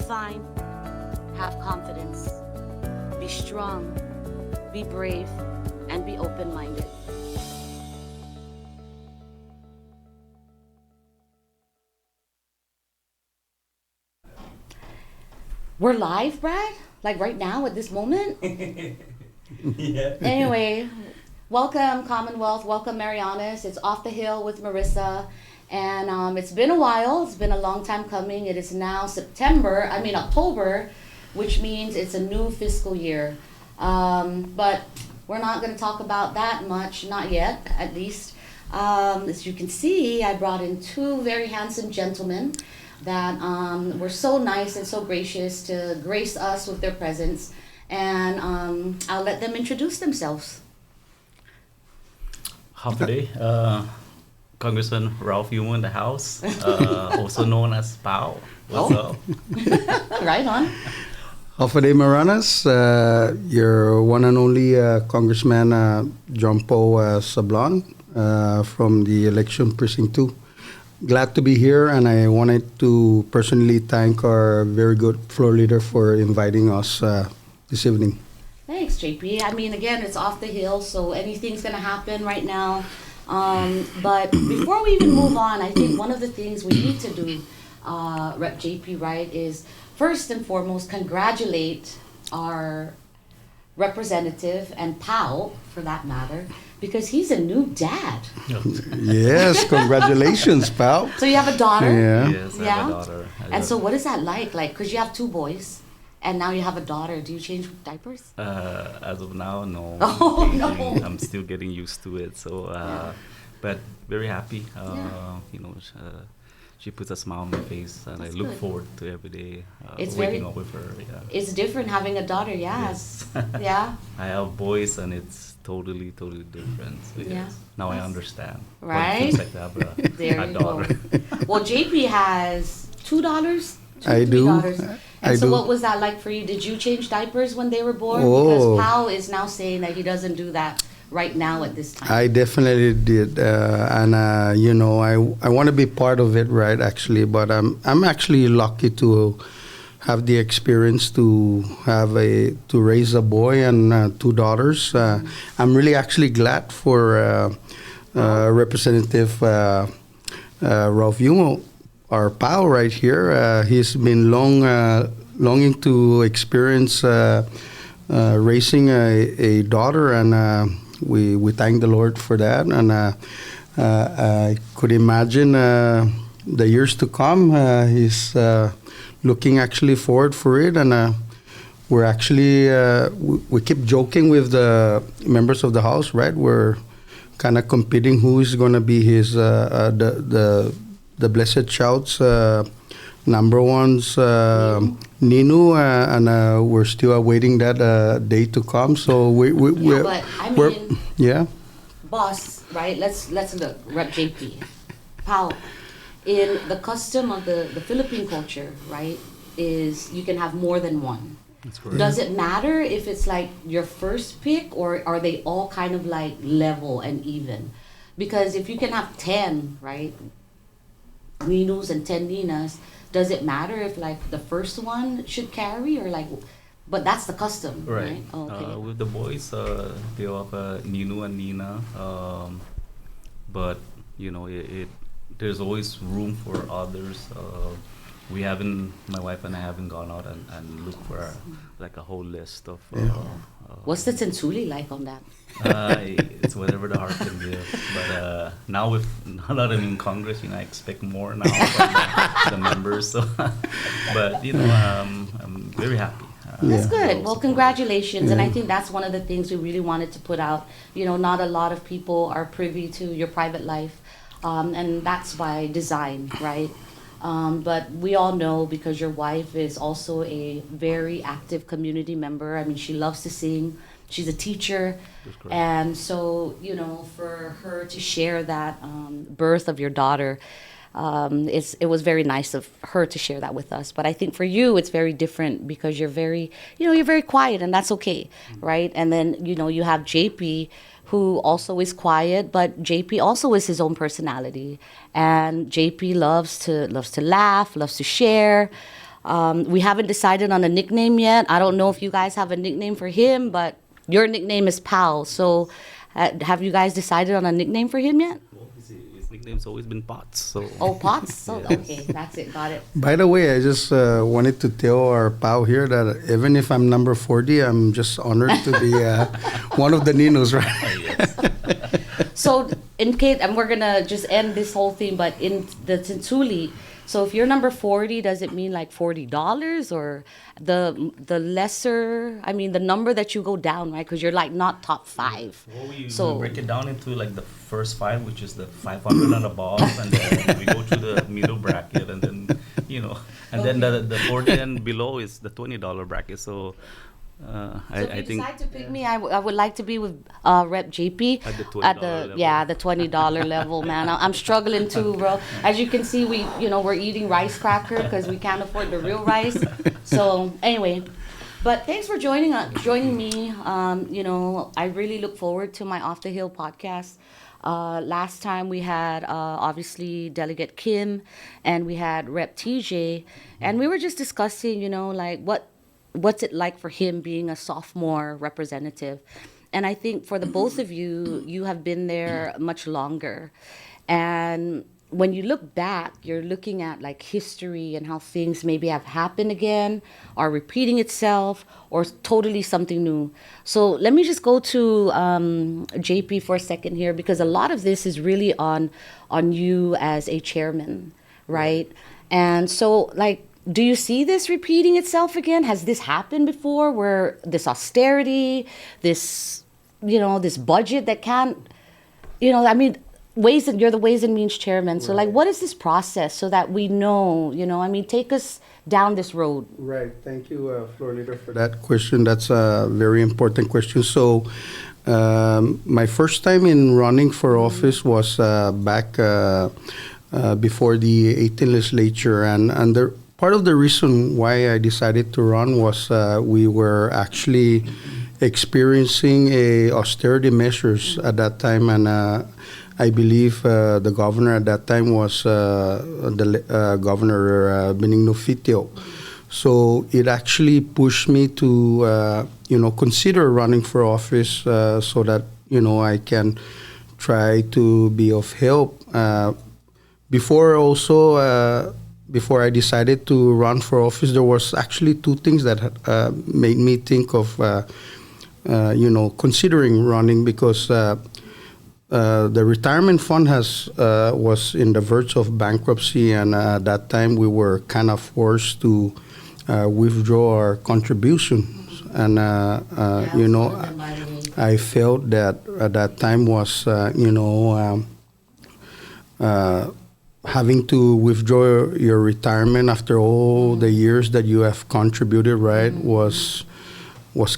fine. Have confidence. Be strong. Be brave. And be open-minded. We're live, Brad? Like right now at this moment? Yeah. Anyway, welcome Commonwealth, welcome Marianas. It's Off the Hill with Marissa. And it's been a while, it's been a long time coming. It is now October, which means it's a new fiscal year. But we're not going to talk about that much, not yet, at least. As you can see, I brought in two very handsome gentlemen that were so nice and so gracious to grace us with their presence. And I'll let them introduce themselves. Half a day. Congressman Ralph Yumo in the house, also known as Pao. What's up? Right on. Alfade Maranas, your one and only Congressman John Paul Sablon from the election precinct 2. Glad to be here, and I wanted to personally thank our very good floor leader for inviting us this evening. Thanks, JP. I mean, again, it's Off the Hill, so anything's going to happen right now. But before we even move on, I think one of the things we need to do, Rep. JP, right, is first and foremost congratulate our representative and pal, for that matter, because he's a new dad. Yes, congratulations, pal. So you have a daughter? Yeah. Yes, I have a daughter. And so what is that like? Like, because you have two boys, and now you have a daughter. Do you change diapers? As of now, no. Oh, no. I'm still getting used to it. So, but very happy. She puts a smile on my face, and That's I look good. forward to every day It's waking very- up with her. Yeah. It's different having a daughter, yes. Yeah. I have boys, and it's totally different. Because Yeah. now I understand what Right? it feels like to have There a you daughter. go. Well, JP has $2. I do. And I so do. what was that like for you? Did you change diapers when they were born? Oh. Because Pao is now saying that he doesn't do that right now at this time. I definitely did, and I want to be part of it, right? Actually, but I'm actually lucky to have the experience to raise a boy and two daughters. I'm really actually glad for Representative Ralph Yumo, our pal right here. He's been longing to experience raising a daughter, and we thank the Lord for that. And I could imagine the years to come. He's looking actually forward for it, and we're actually we keep joking with the members of the House, right? We're kind of competing who is going to be his the blessed child's number one's Ninu, and we're still awaiting that day to come. So we're but I we're- mean, yeah. boss, right? Let's look, Rep. JP. Pao, in the custom of the Philippine culture, right, is you can have more than one. That's correct. Does it matter if it's like your first pick, or are they all kind of like level and even? Because if you can have 10, right, Ninos and 10 Ninas, does it matter if like the first one should carry, or like, but that's the custom, right? Right. Oh, okay. With the boys, they have Ninu and Nina, but there's always room for others. My wife and I haven't gone out and looked for like a whole list of. What's the Tensuli like on that? It's whatever the heart can give. But now now that I'm in Congress, I expect more now from the members. So, but I'm very happy. That's Yeah. good. Well, congratulations. And I Yeah. think that's one of the things we really wanted to put out. Not a lot of people are privy to your private life. And that's by design, right? But we all know, because your wife is also a very active community member. I mean, she loves to sing. She's a teacher. That's correct. And so, for her to share that birth of your daughter, it was very nice of her to share that with us. But I think for you, it's very different because you're very quiet, and that's okay, right? And then, you have JP, who also is quiet, but JP also is his own personality. And JP loves to laugh, loves to share. We haven't decided on a nickname yet. I don't know if you guys have a nickname for him, but your nickname is Pal. So, have you guys decided on a nickname for him yet? Well, his nickname's always been Potts. So Oh, Potts. So Yes. okay, that's it. Got it. By the way, I just wanted to tell our pal here that even if I'm number 40, I'm just honored to be one of the Ninos, right? So in case, and we're gonna just end this whole thing, but in the Tintuli, so if you're number 40, does it mean like $40 or the lesser? I mean, the number that you go down, right? Because you're like not top five. Well, we So- break it down into like the first five, which is the 500 and above, and then we go to the middle bracket, and then then the 40 and below is the $20 bracket. So So I if you think decide to pick me, I would like to be with Rep JP At the $20 level. the $20 level, man. I'm struggling too, bro. As you can see, we're eating rice cracker because we can't afford the real rice. So anyway, but thanks for joining me. I really look forward to my Off the Hill podcast. Last time we had obviously Delegate Kim and we had Rep TJ, and we were just discussing, like what's it like for him being a sophomore representative. And I think for the both of you, you have been there much longer. And when you look back, you're looking at like history and how things maybe have happened again, or repeating itself, or totally something new. So let me just go to JP for a second here, because a lot of this is really on you as a chairman, right? And so like, do you see this repeating itself again? Has this happened before, where this austerity, this budget that can't, you're the Ways and Means chairman. So like, what is this process so that we know, take us down this road. Right. Thank you, Floor Leader, for that question. That's a very important question. So my first time in running for office was back before the 18th legislature. And part of the reason why I decided to run was we were actually experiencing austerity measures at that time. And I believe the governor at that time was Governor Benigno Fitio. So it actually pushed me to, consider running for office so that, I can try to be of help. Before I decided to run for office, there was actually two things that made me think of, considering running, because the retirement fund was in the verge of bankruptcy, and at that time we were kind of forced to withdraw our contributions. And, I felt that at that time was, having to withdraw your retirement after all the years that you have contributed, right, was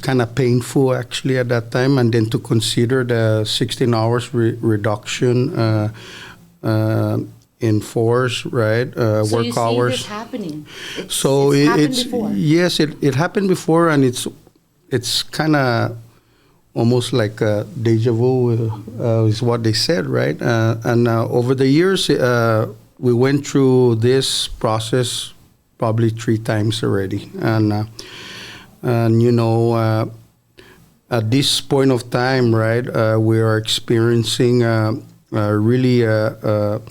kind of painful actually at that time. And then to consider the 16 hours reduction in force, right, So work you see hours. this happening. It's It's happened before. yes, it happened before, and it's kind of almost like a deja vu is what they said, right? And over the years, we went through this process probably 3 times already, and at this point of time, right, we are experiencing really a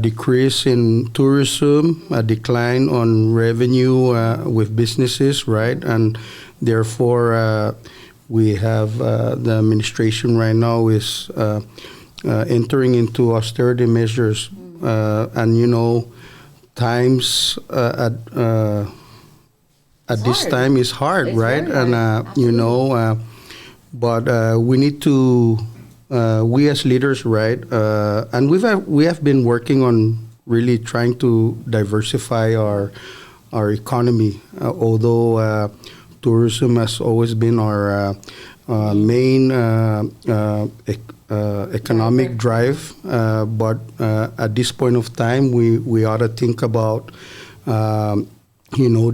decrease in tourism, a decline on revenue with businesses, right, and therefore. We have the administration right now is entering into austerity measures, and times at this hard. time is hard, It's right? very And hard. Absolutely. but we need to we as leaders, right? And we have been working on really trying to diversify our economy, although. Tourism has always been our main economic drive, but at this point of time, we ought to think about,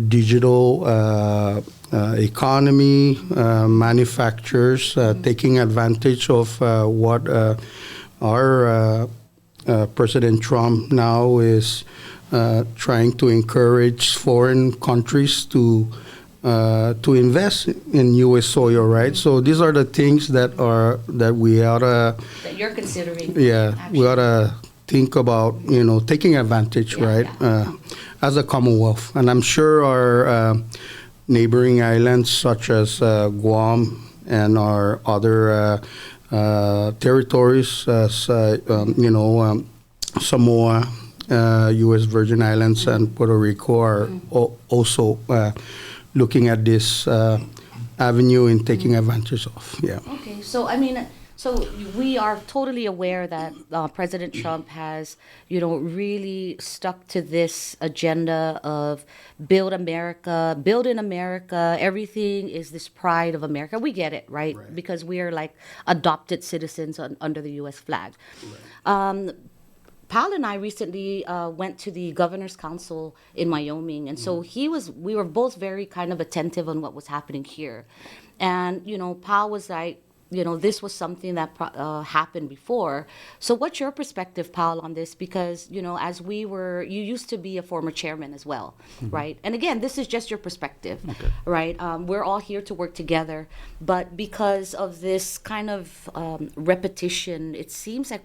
digital economy, manufacturers taking advantage of what our President Trump now is trying to encourage foreign countries to invest in U.S. soil, right? So these are the things that we oughta, That you're considering. yeah, we actually. oughta think about, taking advantage, Yeah, right? yeah. As a Commonwealth, and I'm sure our neighboring islands such as Guam and our other territories, Samoa, U.S. Virgin Islands, and Puerto Rico are also looking at this avenue and taking advantage of. Yeah. Okay, so I mean, so we are totally aware that President Trump has, really stuck to this agenda of build America, build in America. Everything is this pride of America. We get it, right? Because we are like adopted citizens under the U.S. flag. Pal and I recently went to the governor's council in Wyoming, and so we were both very kind of attentive on what was happening here. And, Pal was like, this was something that happened before. So what's your perspective, Pal, on this? Because, you used to be a former chairman as well, right? And again, this is just your perspective, right? We're all here to work together. But because of this kind of repetition, it seems like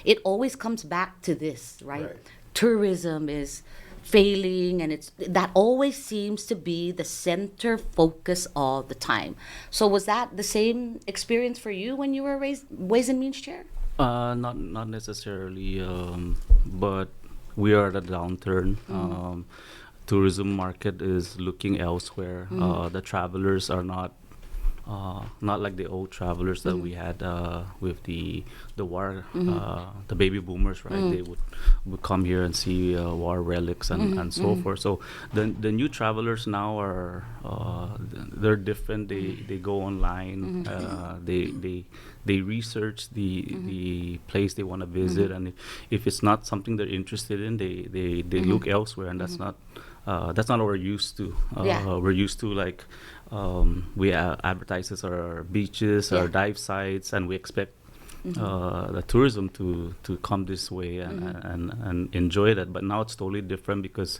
it always comes back to this, right? Tourism is failing, and that always seems to be the center focus all the time. So was that the same experience for you when you were Ways and Means chair? Not necessarily, but we are at a downturn. Tourism market is looking elsewhere. The travelers are not like the old travelers that we had with the war, the baby boomers, right? They would come here and see war relics and so forth. So the new travelers now are they're different. They go online. They research the place they want to visit, and if it's not something they're interested in, they look elsewhere, and that's not what we're used to. We're used to like we advertises our beaches, our dive sites, and we expect the tourism to come this way and enjoy that. But now it's totally different because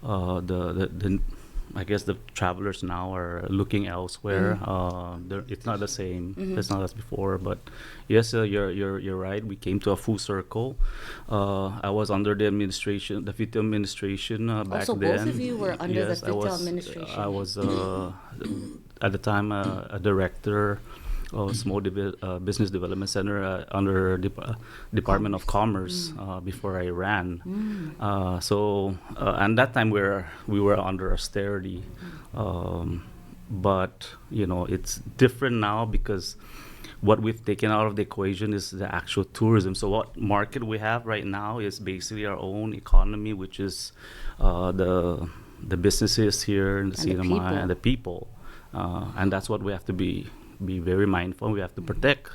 the I guess the travelers now are looking elsewhere. It's not the same. It's not as before. But yes, you're right. We came to a full circle. I was under the FITO administration back So then. both of you were under the Yes, FITO administration. I was at the time a director of Small Business Development Center under Department of Commerce before I ran. And that time we were under austerity, but it's different now because what we've taken out of the equation is the actual tourism. So what market we have right now is basically our own economy, which is the businesses here in the cinema and the people, and that's what we have to be very mindful. We have to protect,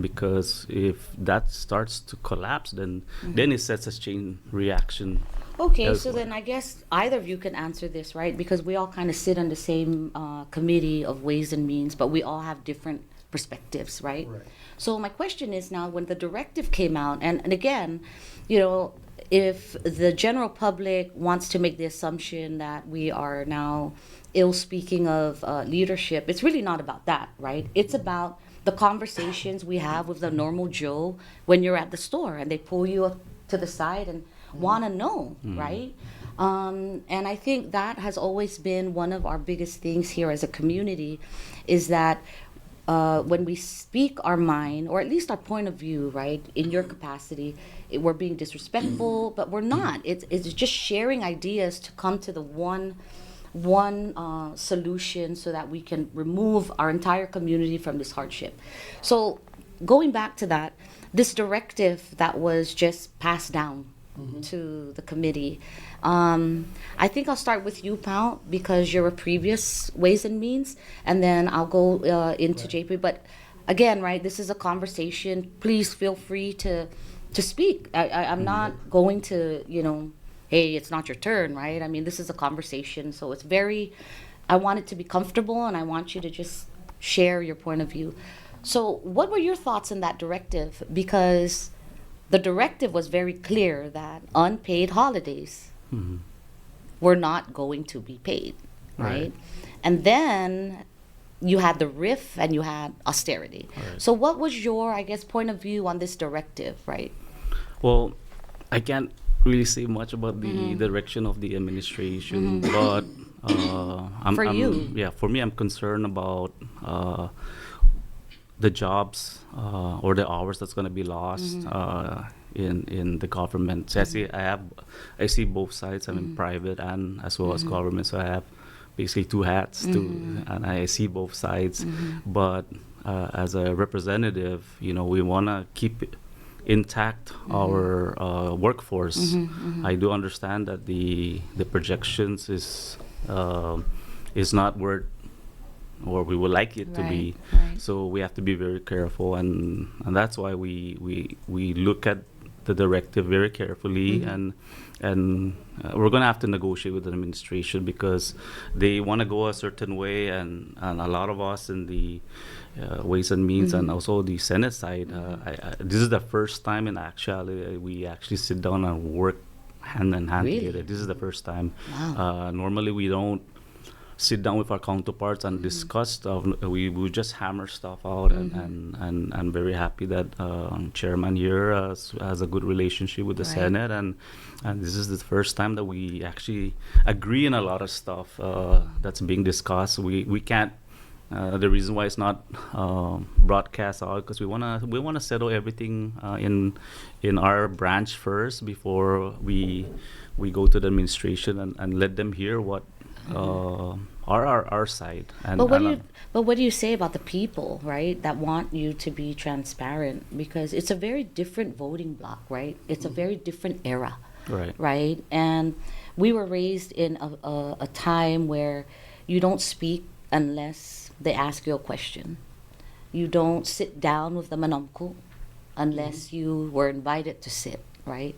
because if that starts to collapse, then it sets a chain reaction. Okay, so then I guess either of you can answer this, right? Because we all kind of sit on the same committee of Ways and Means, but we all have different perspectives, right? So my question is now, when the directive came out, and again, if the general public wants to make the assumption that we are now speaking of leadership, it's really not about that, right? It's about the conversations we have with the normal Joe when you're at the store and they pull you up to the side and want to know, right? And I think that has always been one of our biggest things here as a community, is that when we speak our mind, or at least our point of view, right, in your capacity, we're being disrespectful, but we're not. It's just sharing ideas to come to the one solution so that we can remove our entire community from this hardship. So going back to that, this directive that was just passed down to the committee, I think I'll start with you, Pao, because you're a previous Ways and Means, and then I'll go into JP. But again, right, this is a conversation. Please feel free to speak. I'm not going to, hey, it's not your turn, right? I mean, this is a conversation, so I want it to be comfortable, and I want you to just share your point of view. So what were your thoughts on that directive? Because the directive was very clear that unpaid holidays Mhm. We're not going to be paid, right? Right. And then you had the RIF and you had austerity. Right. So what was your, I guess, point of view on this directive, right? Well, I can't really say much about the Mm-hmm. direction of the administration, but For you. yeah, for me, I'm concerned about the jobs or the hours that's going to be lost in the government. So I see both sides. I'm in private and as well as government. So I have basically two hats and I see both sides. But as a representative, we want to keep intact our workforce. I do understand that the projections is not where or we would like it to be. Right. So we have to be very careful, and that's why we look at the directive very carefully, and we're gonna have to negotiate with the administration because they want to go a certain way, and a lot of us in the Ways and Means and also the Senate side, this is the first time in actuality we actually sit down and work hand in hand Really? together. This is the first time. Wow. Normally we don't sit down with our counterparts and discuss stuff. We just hammer stuff out, and I'm very happy that Chairman here has a good relationship with the Right. Senate, and this is the first time that we actually agree in a lot of stuff that's being discussed. We can't. The reason why it's not broadcast out because we wanna settle everything in our branch first before we go to the administration and let them hear what our side. And But what do you say about the people, right, that want you to be transparent? Because it's a very different voting block, right? It's a very different era, right. right? And we were raised in a time where you don't speak unless they ask you a question. You don't sit down with the manamku unless you were invited to sit, right?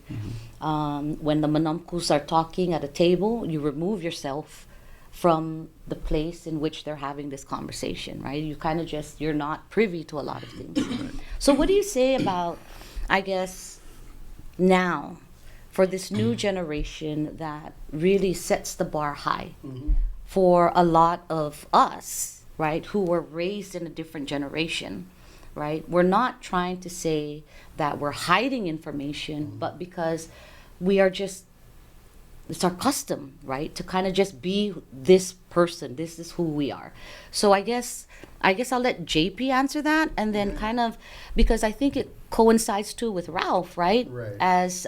When the manamkus are talking at a table, you remove yourself from the place in which they're having this conversation, right? You kind of you're not privy to a lot of things. So what do you say about, I guess, now for this new generation that really sets the bar high for a lot of us, right, who were raised in a different generation, right? We're not trying to say that we're hiding information, but because we are just, it's our custom, right, to kind of just be this person. This is who we are. So I guess I'll let JP answer that, and then kind of, because I think it coincides too with Ralph, right? Right. As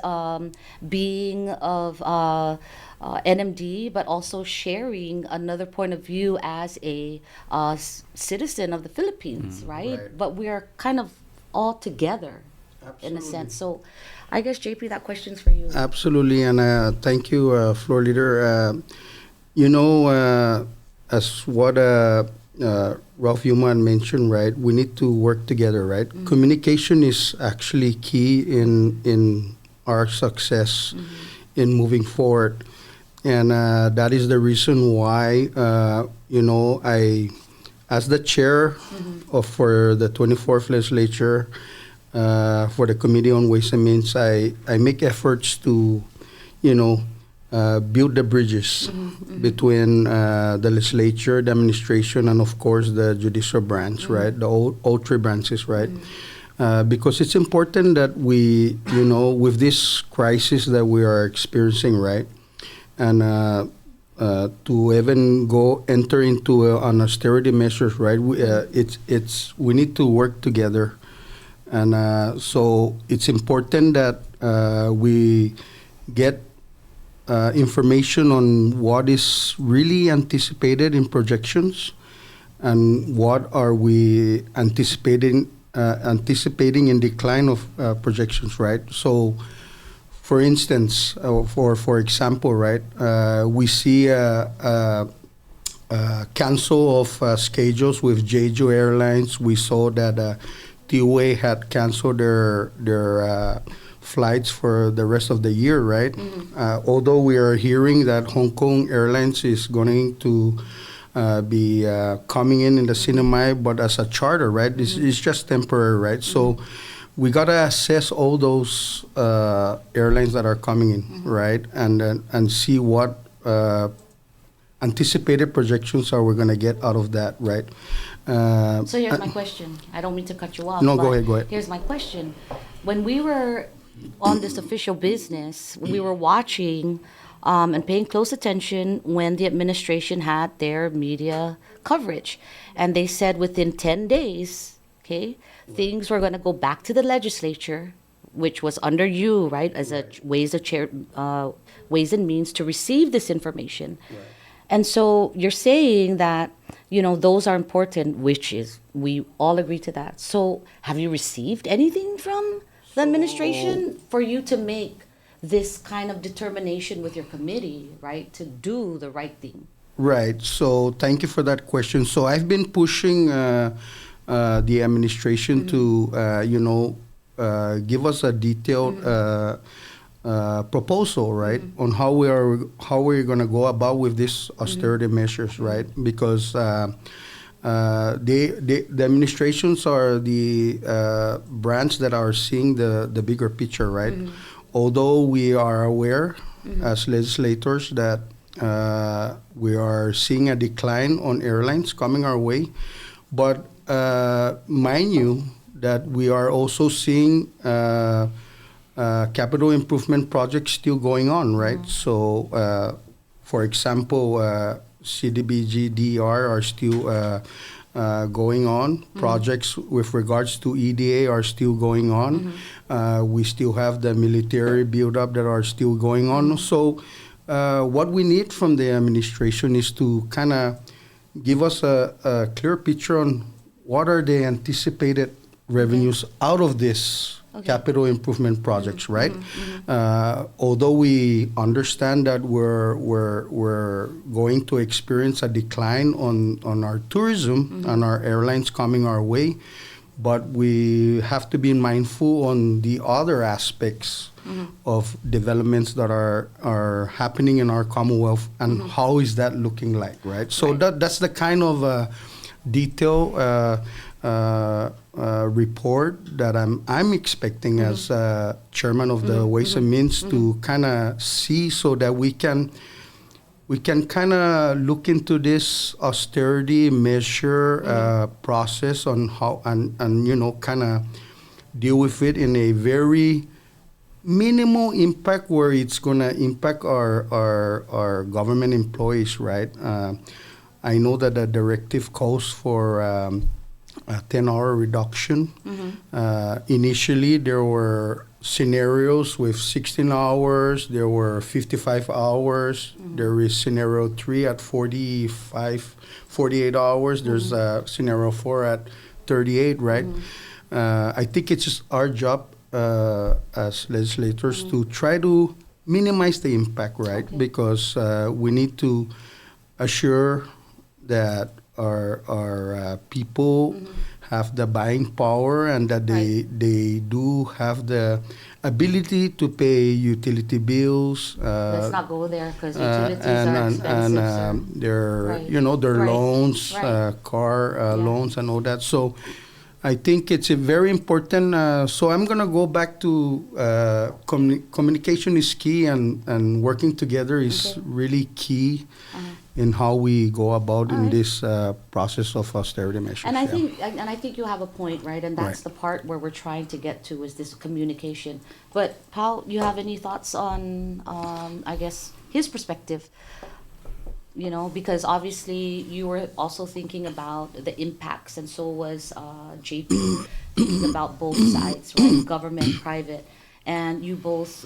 being of NMD, but also sharing another point of view as a citizen of the Philippines, right? Right. But we are kind of all together in a Absolutely. sense. So I guess, JP, that question's for you. Absolutely, and thank you, Floor Leader. As what Ralph Yuma mentioned, right? We need to work together, right? Communication is actually key in our success in moving forward, and that is the reason why I, as the chair for the 24th legislature. For the Committee on Ways and Means, I make efforts to, build the bridges between the legislature, the administration, and of course the judicial branch, right? The all three branches, right? Because it's important that we, with this crisis that we are experiencing, right? And to even enter into an austerity measures, right? We need to work together. And so it's important that we get information on what is really anticipated in projections and what are we anticipating in decline of projections, right? So, for instance, for example, right, we see a cancel of schedules with Jeju Airlines. We saw that TUA had canceled their flights for the rest of the year, right? Although we are hearing that Hong Kong Airlines is going to be coming in the cinema, but as a charter, right? This is just temporary, right? So we gotta assess all those airlines that are coming in, right, and see what anticipated projections are we gonna get out of that, right? So here's my question. I don't mean to cut you off. No, but go ahead, go ahead. Here's my question. When we were on this official business, we were watching and paying close attention when the administration had their media coverage. And they said within 10 days, okay, things were going to go back to the legislature, which was under you, right, as a ways and means to receive this information. And so you're saying that, those are important, which is, we all agree to that. So have you received anything from the administration for you to make this kind of determination with your committee, right, to do the right thing? Right. So thank you for that question. So I've been pushing the administration to, give us a detailed proposal, right, on how we're going to go about with these austerity measures, right? Because the administrations are the branch that are seeing the bigger picture, right? Although we are aware as legislators that we are seeing a decline on airlines coming our way, but mind you that we are also seeing capital improvement projects still going on, right? So, for example, CDBG, DER are still going on. Projects with regards to EDA are still going on. We still have the military build-up that are still going on. So, what we need from the administration is to kind of give us a clear picture on what are the anticipated revenues out of this capital improvement projects, right? Although we understand that we're going to experience a decline on our tourism and our airlines coming our way, but we have to be mindful on the other aspects of developments that are happening in our Commonwealth and how is that looking like, right? So that's the kind of detail report that I'm expecting as chairman of the Ways and Means to kind of see, so that we can kind of look into this austerity measure process on how and kind of deal with it in a very minimal impact where it's going to impact our government employees, right? I know that the directive calls for a 10-hour reduction. Initially, there were scenarios with 16 hours. There were 55 hours. There is scenario 3 at 48 hours. There's scenario 4 at 38, right? I think it's just our job as legislators to try to minimize the impact, right? Because we need to assure that our people have the buying power and that they do have the ability to pay utility bills. Let's not go there because utilities are expensive. And their loans, car loans and all that. So I think it's a very important. So I'm going to go back to communication is key, and working together is really key in how we go about in this process of austerity measures. And I think you have a point, right? And that's the part where we're trying to get to, is this communication. But Paul, you have any thoughts on, I guess, his perspective? Because obviously you were also thinking about the impacts, and so was JP, thinking about both sides, right? Government, private. And you both,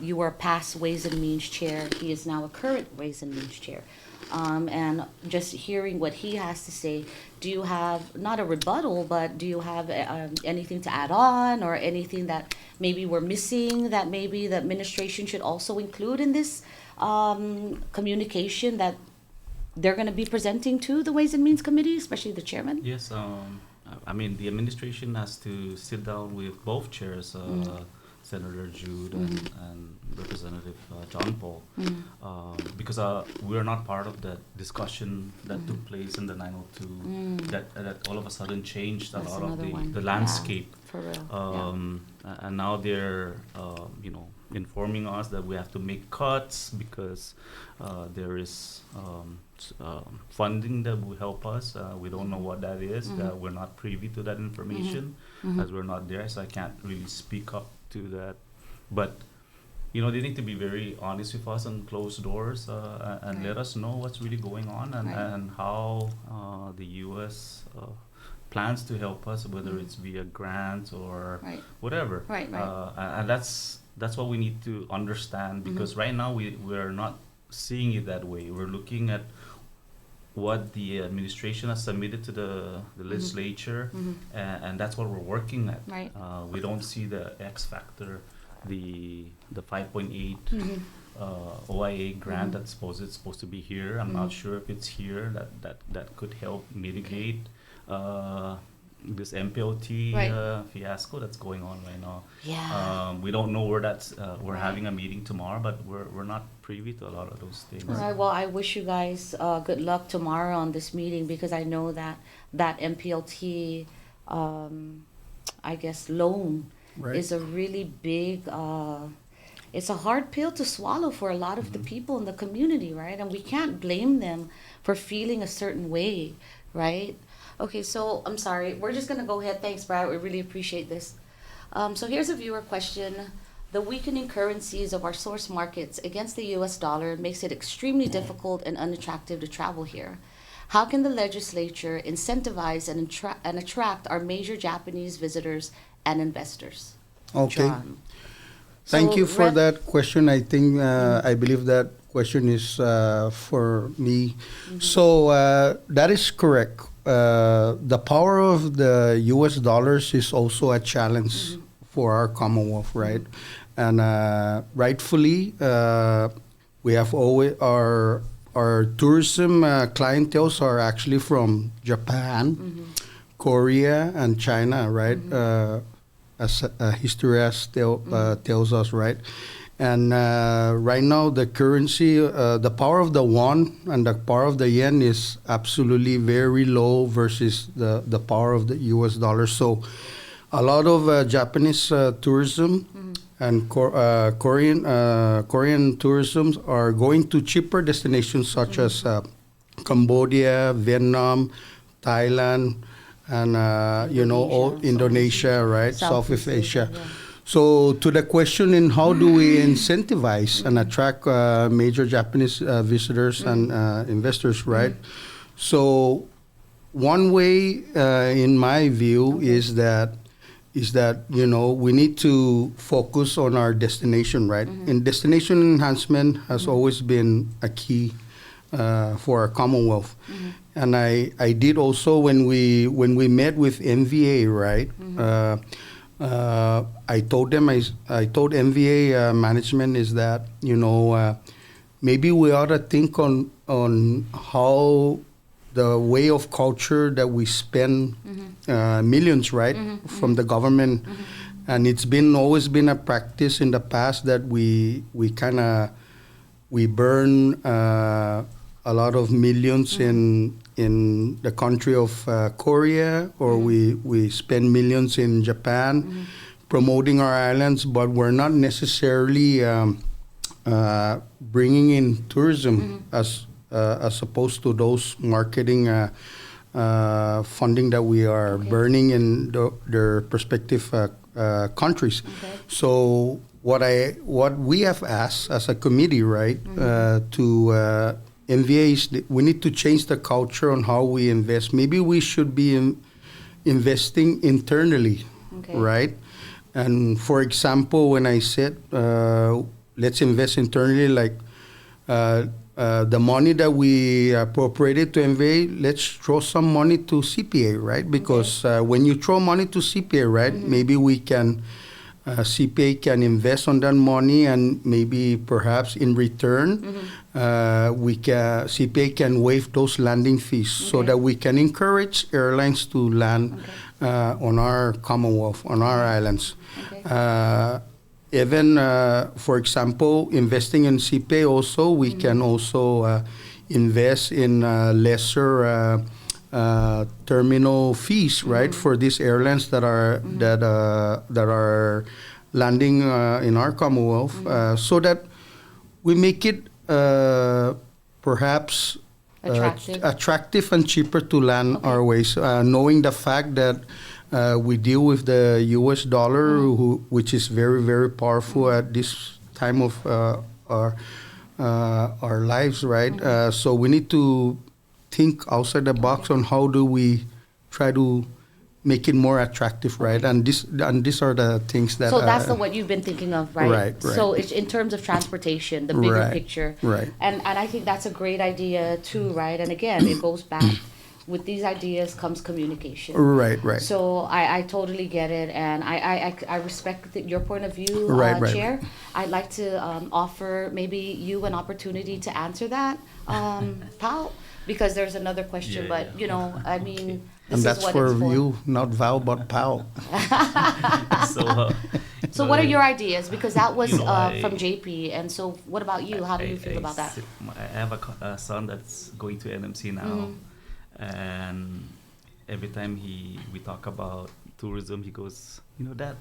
you were past Ways and Means chair. He is now a current Ways and Means chair. And just hearing what he has to say, do you have, not a rebuttal, but do you have anything to add on, or anything that maybe we're missing that maybe the administration should also include in this communication that they're going to be presenting to the Ways and Means Committee, especially the chairman? Yes, I mean, the administration has to sit down with both chairs, Senator Jude and Representative John Paul, because we are not part of that discussion that took place in the 902 that all of a sudden changed a That's lot of another one. the Yeah, landscape. for real. And now they're informing us that we have to make cuts because there is funding that will help us. We don't know what that is. We're not privy to that information as we're not there, so I can't really speak up to that. But they need to be very honest with us and close doors and let us know what's really going on and how the U.S. Plans to help us, whether it's via grants or whatever. Right. And that's what we need to understand, because right now we're not seeing it that way. We're looking at what the administration has submitted to the legislature, and that's what we're working at. Right. We don't see the X factor, the 5.8 OIA grant that's supposed to be here. I'm not sure if it's here. That could help mitigate this MPLT fiasco that's going on right now. Yeah. We don't know where that's. We're having a meeting tomorrow, but we're not privy to a lot of those things. All right. Well, I wish you guys good luck tomorrow on this meeting, because I know that MPLT, I guess, loan is a really big. It's a hard pill to swallow for a lot of the people in the community, right? And we can't blame them for feeling a certain way, right? Okay, so I'm sorry. We're just going to go ahead. Thanks, Brad. We really appreciate this. So here's a viewer question. The weakening currencies of our source markets against the US dollar makes it extremely difficult and unattractive to travel here. How can the legislature incentivize and attract our major Japanese visitors and investors? Okay. John. Thank So, you for that question. I think I believe that question is for me. So that is correct. The power of the U.S. dollars is also a challenge for our Commonwealth, right? And rightfully, we have always our tourism clienteles are actually from Japan, Korea, and China, right? As history tells us, right? And right now, the currency, the power of the won and the power of the yen is absolutely very low versus the power of the U.S. dollar. So a lot of Japanese tourism and Korean tourism are going to cheaper destinations such as Cambodia, Vietnam, Thailand, and Indonesia, right? Southeast Asia. Yeah. So to the question in how do we incentivize and attract major Japanese visitors and investors, right? So one way, in my view, is that we need to focus on our destination, right? And destination enhancement has always been a key for our Commonwealth. And I did also when we met with MVA, right? I told MVA management is that maybe we ought to think on how the way of culture that we spend millions, right, from the government, and it's always been a practice in the past that we burn a lot of millions in the country of Korea, or we spend millions in Japan promoting our islands, but we're not necessarily bringing in tourism as opposed to those marketing funding that we are burning in their respective countries. Okay. So what we have asked as a committee, right, to MVA is we need to change the culture on how we invest. Maybe we should be investing internally, right? And for example, when I said let's invest internally, like the money that we appropriated to MVA, let's throw some money to CPA, right? Because when you throw money to CPA, right, maybe we can CPA can invest on that money, and maybe perhaps in return, CPA can waive those landing fees so that we can encourage airlines to land on our Commonwealth, on our islands. even, for example, investing in CPA also, we can also invest in lesser terminal fees, right, for these airlines that are that are landing in our Commonwealth, so that we make it perhaps attractive and cheaper to land our ways, knowing the fact that we deal with the U.S. dollar, which is very, very powerful at this time of our lives, right? So we need to think outside the box on how do we try to make it more attractive, right? And these are the things that. So that's what you've been thinking of, right? Right. So it's in terms of transportation, the bigger picture, right? And I think that's a great idea too, right? And again, it goes back. With these ideas comes communication. Right. So I totally get it, and I respect your point of view, Chair. I'd like to offer maybe you an opportunity to answer that, Pao, because there's another question, but you know, I mean, this and that's is what for it's for you, not Val, but Pao. So what are your ideas? Because that was from JP, and so what about you? How do you feel about that? I have a son that's going to NMC now. And every time we talk about tourism, he goes, you know, Dad,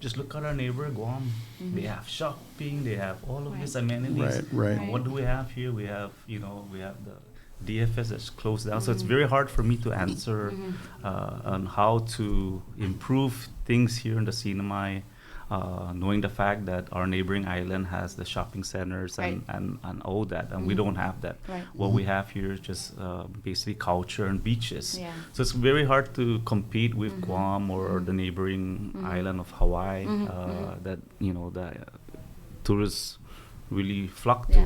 just look at our neighbor Guam. They have shopping, they have all of these amenities. Right. What do we have here? We have the DFS that's closed down. So it's very hard for me to answer on how to improve things here in the Sinamai, knowing the fact that our neighboring island has the shopping centers and all that, and we don't have that. What we have here is just basically culture and beaches. So it's very hard to compete with Guam or the neighboring island of Hawaii that the tourists really flock to.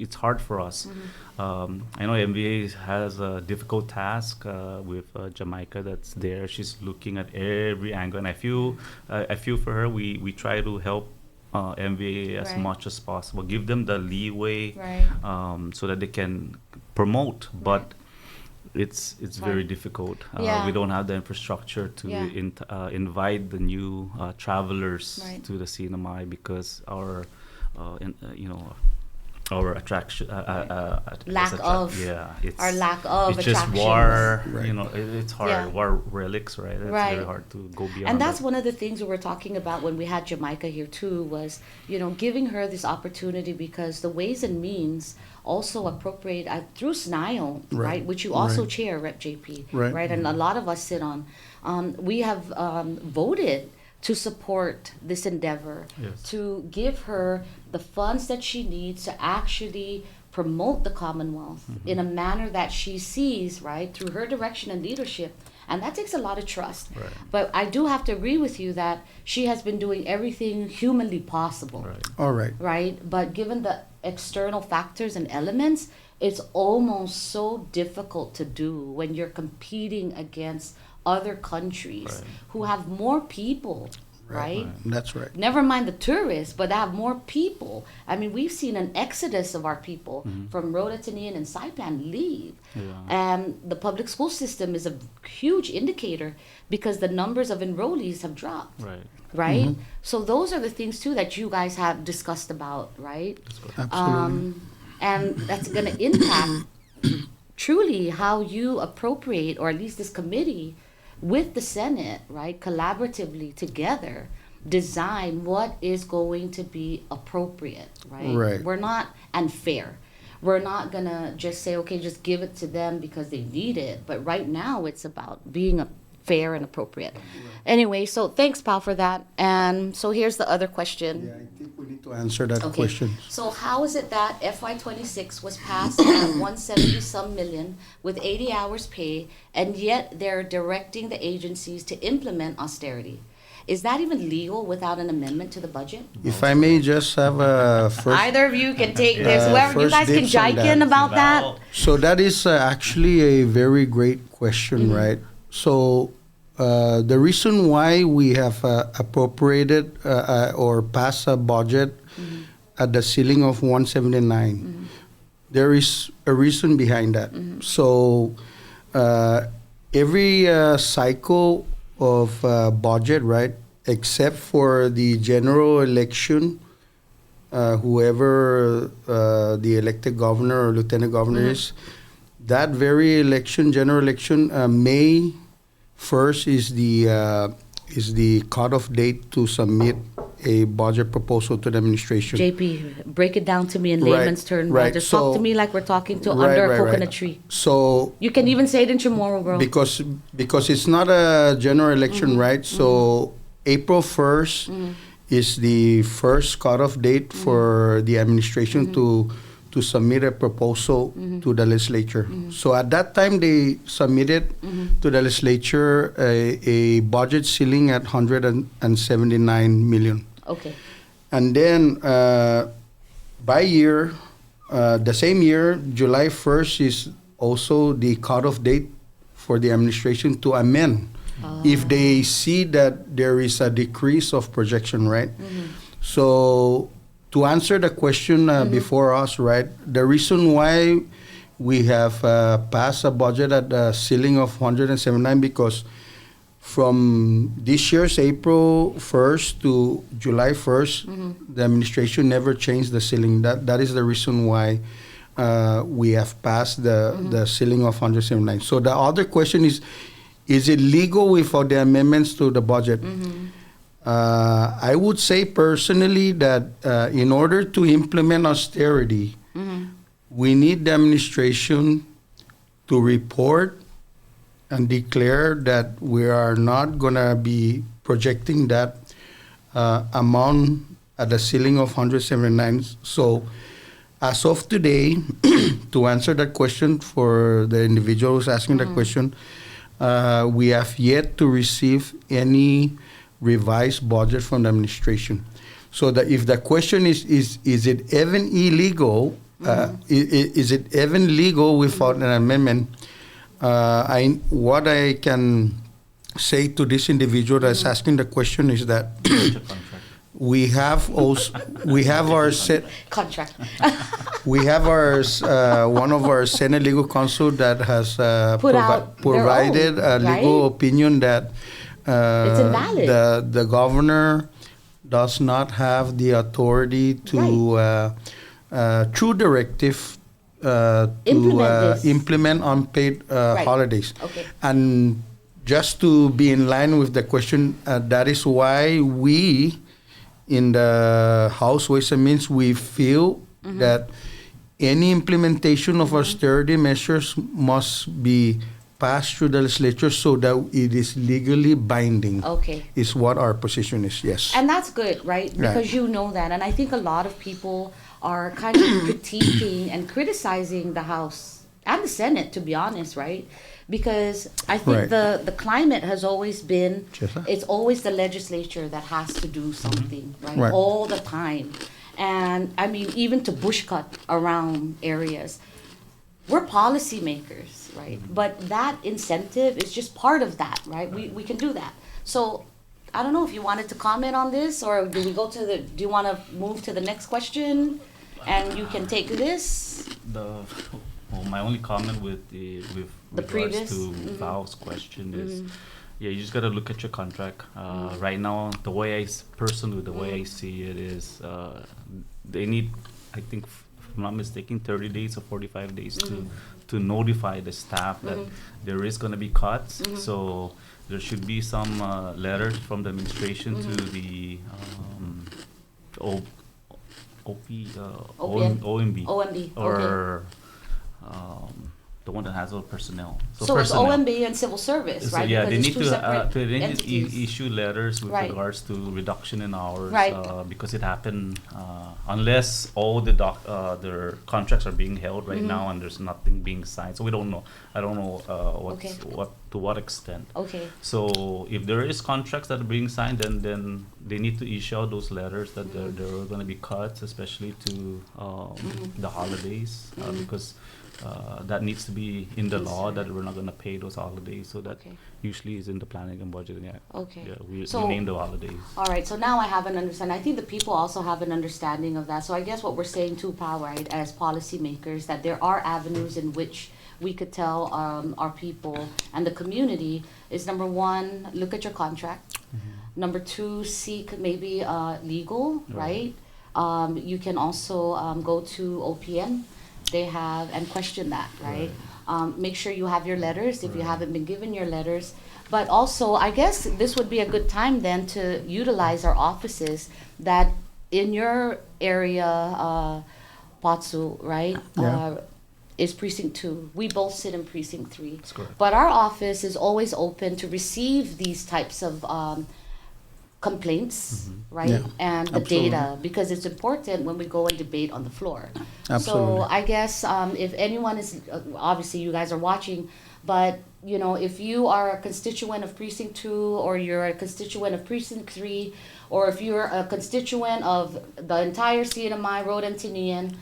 It's hard for us. I know MVA has a difficult task with Jamaica that's there. She's looking at every angle, and I feel for her. We try to help MVA as much as possible, give them the leeway so that they can promote, but it's very difficult. We don't have the infrastructure to invite the new travelers to the Sinamai because our our attraction lack of it's just attraction. War, it's hard. War relics, right? It's very hard to go beyond. And that's one of the things we were talking about when we had Jamaica here too, was giving her this opportunity, because the Ways and Means also appropriate through SNIO, right, which you also chair, Rep. JP, right, and a lot of us sit on. We have voted to support this endeavor, to give her the funds that she needs to actually promote the Commonwealth in a manner that she sees, right, through her direction and leadership. And that takes a lot of trust. But I do have to agree with you that she has been doing everything humanly possible. All right. Right? But given the external factors and elements, it's almost so difficult to do when you're competing against other countries who have more people, right? That's right. Never mind the tourists, but they have more people. I mean, we've seen an exodus of our people from Rotatanian and Saipan leave. And the public school system is a huge indicator because the numbers of enrollees have dropped. Right? So those are the things too that you guys have discussed about, right? Absolutely. And that's going to impact truly how you appropriate, or at least this committee with the Senate, right, collaboratively together, design what is going to be appropriate, right? We're not unfair. We're not going to just say, okay, just give it to them because they need it. But right now it's about being fair and appropriate. Anyway, so thanks, Pal, for that. And so here's the other question. Yeah, I think we need to answer that question. So how is it that FY26 was passed at 170 some million with 80 hours pay, and yet they're directing the agencies to implement austerity? Is that even legal without an amendment to the budget? If I may just have a first... Either of you can take this. Whoever, you guys can jike in about that. So that is actually a very great question, right? So the reason why we have appropriated or passed a budget at the ceiling of 179, there is a reason behind that. So every cycle of budget, right, except for the general election, whoever the elected governor or lieutenant governor is, that very election, general election, May 1st is the cutoff date to submit a budget proposal to the administration. JP, break it down to me in layman's terms. Right. Just talk to me like we're talking to under a coconut tree. So you can even say it in Chamorro, bro. because it's not a general election, right? So April 1st is the first cutoff date for the administration to submit a proposal to the legislature. So at that time, they submitted to the legislature a budget ceiling at 179 million. Okay. And then by year, the same year, July 1st is also the cutoff date for the administration to amend if they see that there is a decrease of projection, right? So to answer the question before us, right, the reason why we have passed a budget at a ceiling of 179 because from this year's April 1st to July 1st, the administration never changed the ceiling. That is the reason why we have passed the ceiling of 179. So the other question is it legal without the amendments to the budget? I would say personally that in order to implement austerity, we need the administration to report and declare that we are not going to be projecting that amount at the ceiling of 179. So as of today, to answer that question for the individual who's asking the question, we have yet to receive any revised budget from the administration. So that if the question is it even illegal, is it even legal without an amendment? What I can say to this individual that's asking the question is that we have our contract. We have our one of our Senate legal counsel that has provided a legal opinion that it's invalid. The governor does not have the authority to through directive to implement unpaid holidays. Okay. And just to be in line with the question, that is why we in the House Ways and Means, we feel that any implementation of austerity measures must be passed through the legislature so that it is legally binding. Okay. Is what our position is, yes. And that's good, right? Because you know that. And I think a lot of people are kind of critiquing and criticizing the House and the Senate, to be honest, right? Because I think the climate has always been, it's always the legislature that has to do something, right? All the time. And I mean, even to bush cut around areas. We're policymakers, right? But that incentive is just part of that, right? We can do that. So I don't know if you wanted to comment on this, or do we go to do you want to move to the next question and you can take this? My only comment with regards to Val's question is, you just got to look at your contract. Right now, the way I see it is, they need, I think, if I'm not mistaken, 30 days or 45 days to notify the staff that there is going to be cuts. So there should be some letters from the administration to the OMB or the one that has all personnel. So personnel. It's OMB and civil service, right? Yeah, they need to issue letters with regards to reduction in hours, because it happened unless all their contracts are being held right now and there's nothing being signed. So we don't know. I don't know to what extent. Okay. So if there is contracts that are being signed, then they need to issue out those letters that there are going to be cuts, especially to the holidays, because that needs to be in the law that we're not going to pay those holidays. So that usually is in the planning and budgeting act. Okay. Yeah, we name the holidays. All right. So now I have an understanding. I think the people also have an understanding of that. So I guess what we're saying too, Pal, right, as policymakers, that there are avenues in which we could tell our people and the community is, number one, look at your contract. Number two, seek maybe legal, right? You can also go to OPM. They have, and question that, right? Make sure you have your letters if you haven't been given your letters. But also, I guess this would be a good time then to utilize our offices that in your area, Patsu, right? Yeah. Is precinct 2. We both sit in precinct 3. That's correct. But our office is always open to receive these types of complaints, right? Yeah, And the absolutely. data, because it's important when we go and debate on the floor. Absolutely. So I guess if anyone is, obviously you guys are watching, but you know, if you are a constituent of precinct 2, or you're a constituent of precinct 3, or if you're a constituent of the entire CNMI Road Antinian,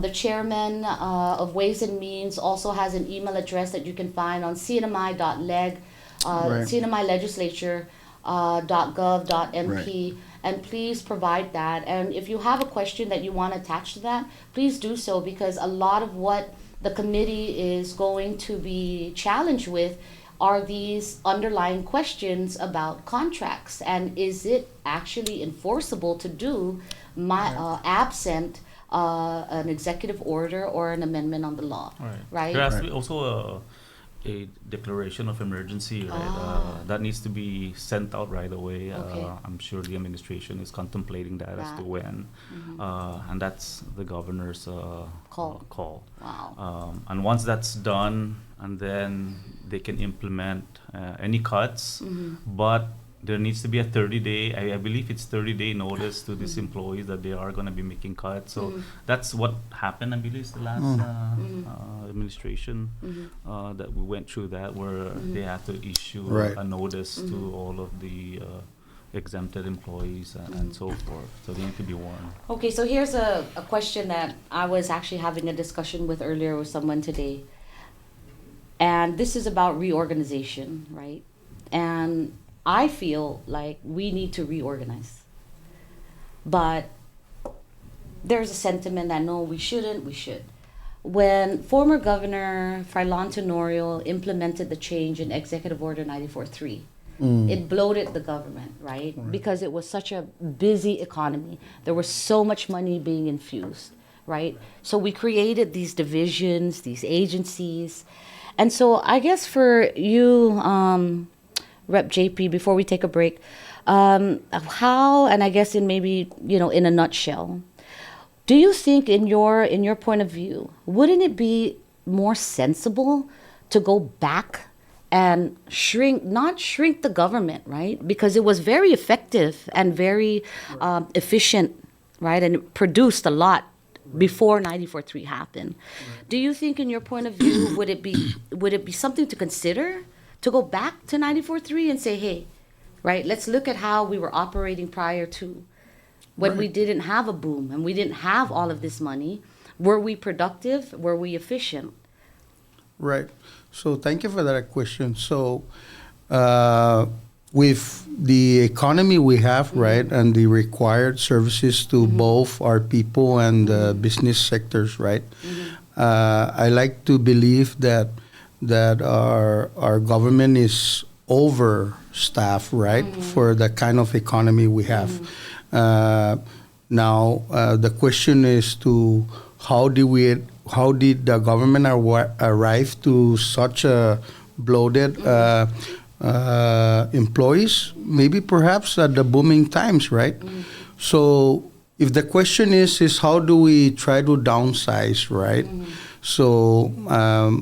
the chairman of Ways and Means also has an email address that you can find on cnmi.leg, Right. cnmilegislature.gov.mp, and please provide that. And if you have a question that you want attached to that, please do so, because a lot of what the committee is going to be challenged with are these underlying questions about contracts, and is it actually enforceable to do absent an executive order or an amendment on the law, right? There has to be also a declaration of emergency, right? That needs to be sent out right away. Okay. I'm sure the administration is contemplating that as to when, and that's the governor's call. Wow. And once that's done, and then they can implement any cuts, but there needs to be a 30-day, I believe it's 30-day notice to these employees that they are going to be making cuts. So that's what happened, I believe, it's the last administration that we went through that, where they had to issue Right. a notice to all of the exempted employees and so forth. So they need to be warned. Okay, so here's a question that I was actually having a discussion with earlier with someone today. And this is about reorganization, right? And I feel like we need to reorganize. But there's a sentiment that no, we shouldn't, we should. When former Governor Frilon Tenorio implemented the change in Executive Order 94.3, it bloated the government, right? Because it was such a busy economy. There was so much money being infused, right? So we created these divisions, these agencies. And so I guess for you, Rep. JP, before we take a break, how, and I guess in maybe, you know, in a nutshell, do you think in your point of view, wouldn't it be more sensible to go back and not shrink the government, right? Because it was very effective and very efficient, right? And it produced a lot before 94.3 happened. Do you think in your point of view, would it be something to consider to go back to 94.3 and say, hey, right, let's look at how we were operating prior to, when we didn't have a boom and we didn't have all of this money? Were we productive? Were we efficient? Right. So thank you for that question. So with the economy we have, right, and the required services to both our people and the business sectors, right, I like to believe that our government is overstaffed, right, for the kind of economy we have. Now the question is to how did the government arrive to such a bloated employees? Maybe perhaps at the booming times, right? So if the question is how do we try to downsize, right? So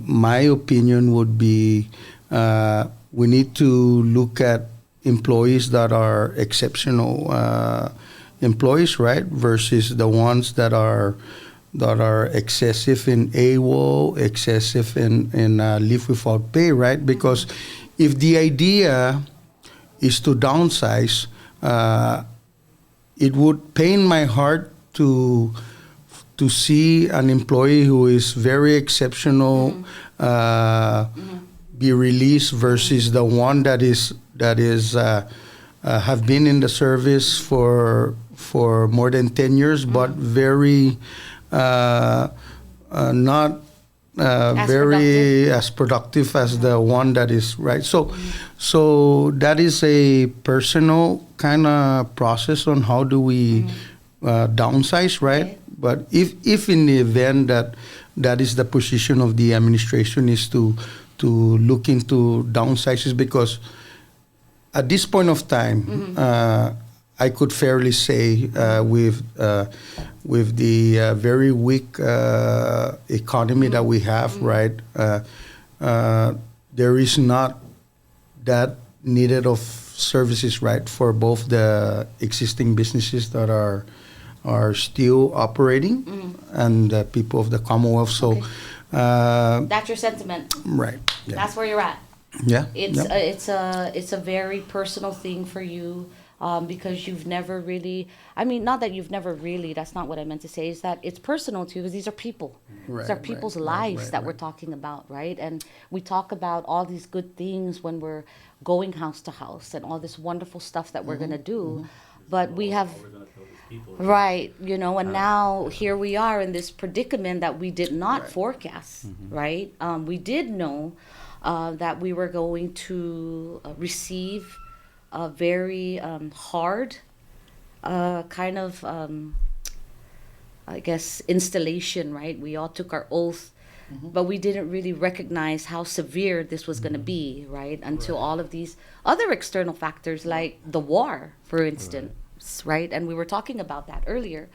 my opinion would be we need to look at employees that are exceptional employees, right, versus the ones that are excessive in AWOL, excessive in leave without pay, right? Because if the idea is to downsize, it would pain my heart to see an employee who is very exceptional be released versus the one that is have been in the service for more than 10 years, but very not very as productive as the one that is right. So that is a personal kind of process on how do we downsize, right? Okay. But if in the event that is the position of the administration is to look into downsizes, because at this point of time, I could fairly say with the very weak economy that we have, right? There is not that needed of services, right, for both the existing businesses that are still operating and the people of the Commonwealth. So that's your sentiment. right. Yeah. That's where you're at. Yeah. It's a very personal thing for you. Because you've never really, I mean, not that you've never really, that's not what I meant to say, is that it's personal to you, because these are people. These are people's lives that we're talking about, right? And we talk about all these good things when we're going house to house and all this wonderful stuff that we're going to do. But we have, right, you know, and now here we are in this predicament that we did not forecast, right? We did know that we were going to receive a very hard kind of, I guess, installation, right? We all took our oath, but we didn't really recognize how severe this was going to be, right? Until all of these other external factors, like the war, for instance, right? And we were talking about that earlier.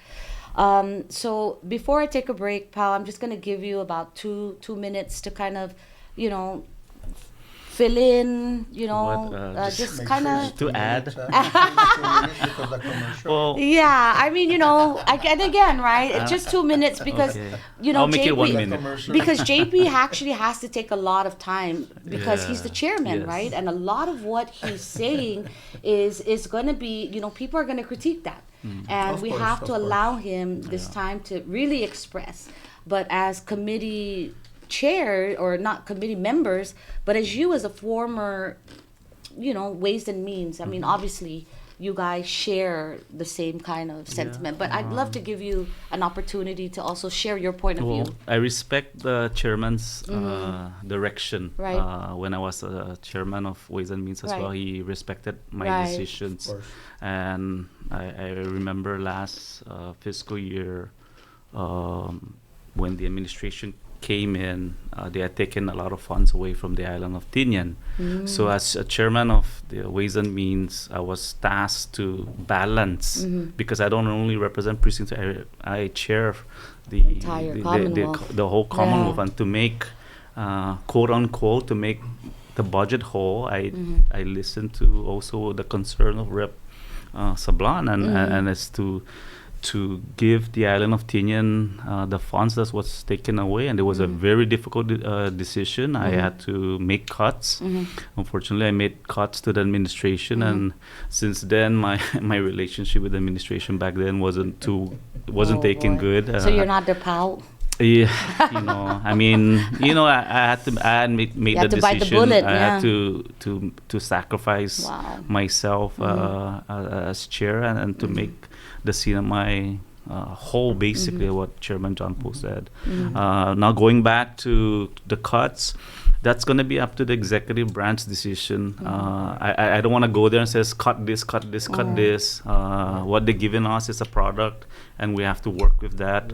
So before I take a break, Pao, I'm just going to give you about two minutes to kind of, you know, fill in, you know, just kind of to add. Well, yeah, I mean, you know, and again, right? It's just 2 minutes because, you know, I'll make it 1 minute. Because JP actually has to take a lot of time because he's the chairman, Yes. right? And a lot of what he's saying is going to be, you know, people are going to critique that. And we have to allow him this time to really express. But as committee chair, or not committee members, but as you as a former, you know, Ways and Means, I mean, obviously you guys share the same kind of sentiment, but I'd love to give you an opportunity to also share your point of view. I respect the chairman's direction. Right. When I was a chairman of Ways and Means as well, he respected my decisions. And I remember last fiscal year when the administration came in, they had taken a lot of funds away from the island of Tinian. So as a chairman of the Ways and Means, I was tasked to balance, because I don't only represent precincts, I chair the entire Commonwealth. the whole Commonwealth, and to make quote unquote, to make the budget whole, I listened to also the concern of Rep Sablan, and as to give the island of Tinian the funds that was taken away, and it was a very difficult decision. I had to make cuts. Unfortunately, I made cuts to the administration, and since then, my relationship with the administration back then wasn't taken good. So you're not the POW? Yeah, you know, I mean, you know, I had made the decision. Bite the bullet, I had to sacrifice myself as chair and to make the CNMI whole, basically, what Chairman John Poe said. Now going back to the cuts, that's going to be up to the executive branch decision. I don't want to go there and say, cut this, cut this, cut this. What they're giving us is a product, and we have to work with that.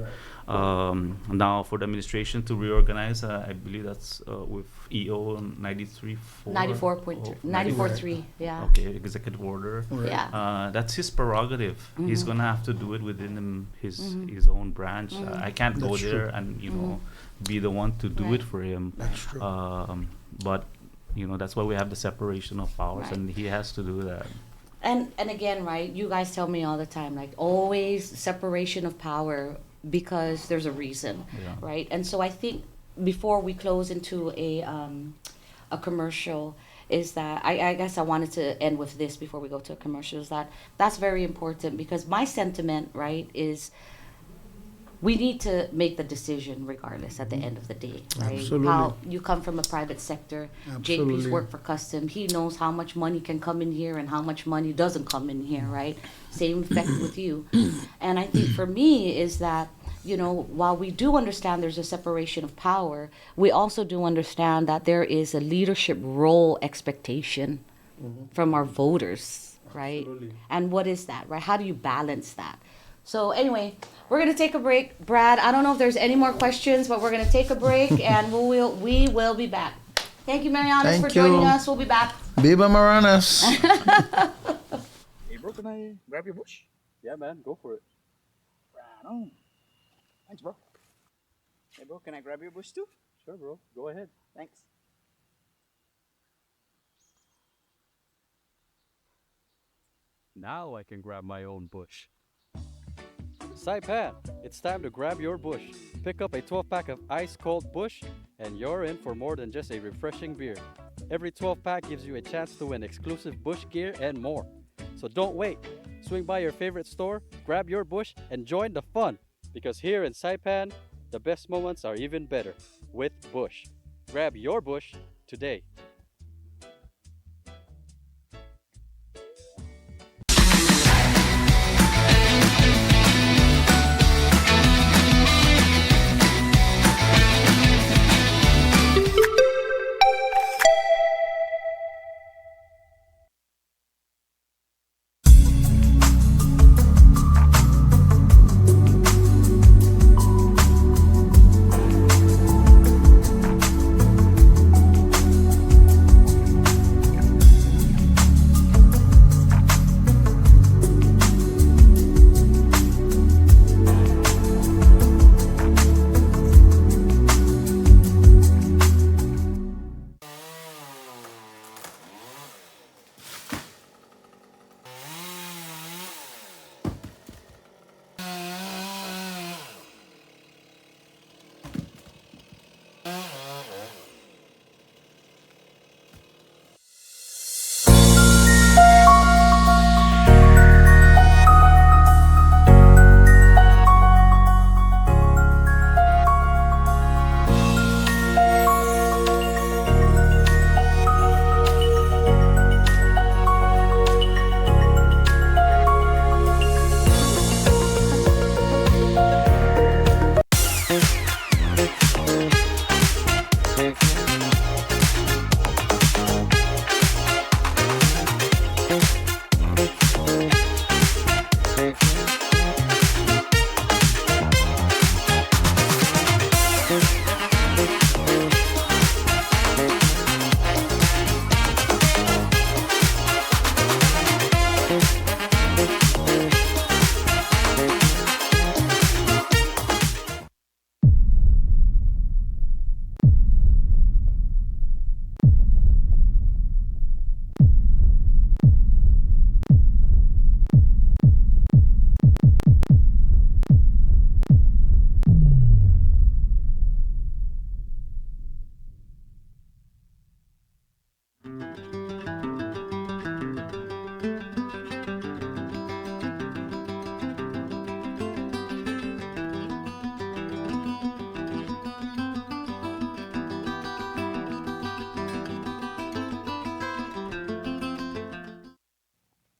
Now for the administration to reorganize, I believe that's with EO 94.3, yeah. Okay, executive order. Yeah. That's his prerogative. He's gonna have to do it within his own branch. I can't go there and be the one to do it for him. That's true. But that's why we have the separation of powers, and he has to do that. And again, right? You guys tell me all the time, like always separation of power, because there's a reason, right? And so I think before we close into a commercial, is that I guess I wanted to end with this before we go to a commercial, is that's very important, because my sentiment, right, is we need to make the decision regardless at the end of the day, right? Absolutely. How you come from a private sector, Absolutely. JP's worked for custom, he knows how much money can come in here and how much money doesn't come in here, right? Same effect with you. And I think for me is that while we do understand there's a separation of power, we also do understand that there is a leadership role expectation from our voters, right? Absolutely. And what is that, right? How do you balance that? So anyway, we're gonna take a break. Brad, I don't know if there's any more questions, but we're gonna take a break and we will be back. Thank you, Marianas, Thank for joining you. us. We'll be back. Viva Maranas! Hey bro, can I grab your bush? Yeah, man, go for it. Right on. Thanks bro. Hey bro, can I grab your bush too? Sure, bro. Go ahead. Thanks. Now I can grab my own bush. Saipan, it's time to grab your bush. Pick up a 12-pack of ice-cold Bush, and you're in for more than just a refreshing beer. Every 12-pack gives you a chance to win exclusive Bush gear and more. So don't wait. Swing by your favorite store, grab your Bush, and join the fun. Because here in Saipan, the best moments are even better with Bush. Grab your Bush today.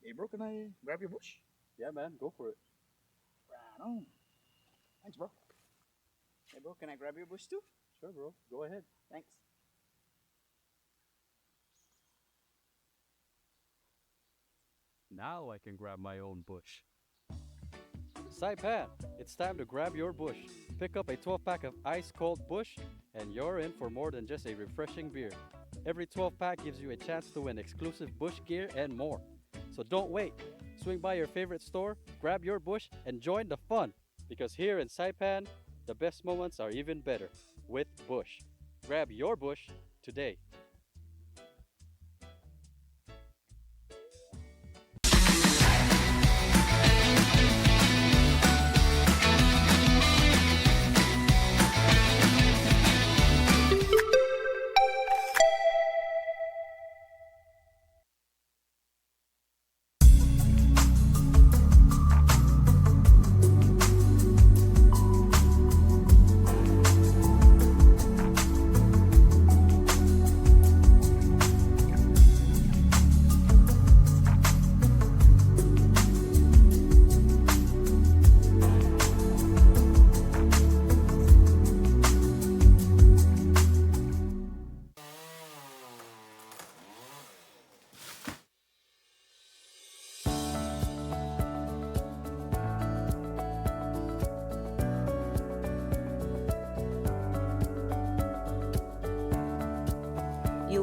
Hey bro, can I grab your bush? Yeah, man, go for it. Right on. Thanks bro. Hey bro, can I grab your bush too? Sure, bro. Go ahead. Thanks. Now I can grab my own bush. Saipan, it's time to grab your bush. Pick up a 12-pack of ice-cold Bush, and you're in for more than just a refreshing beer. Every 12-pack gives you a chance to win exclusive Bush gear and more. So don't wait. Swing by your favorite store, grab your Bush, and join the fun. Because here in Saipan, the best moments are even better with Bush. Grab your Bush today.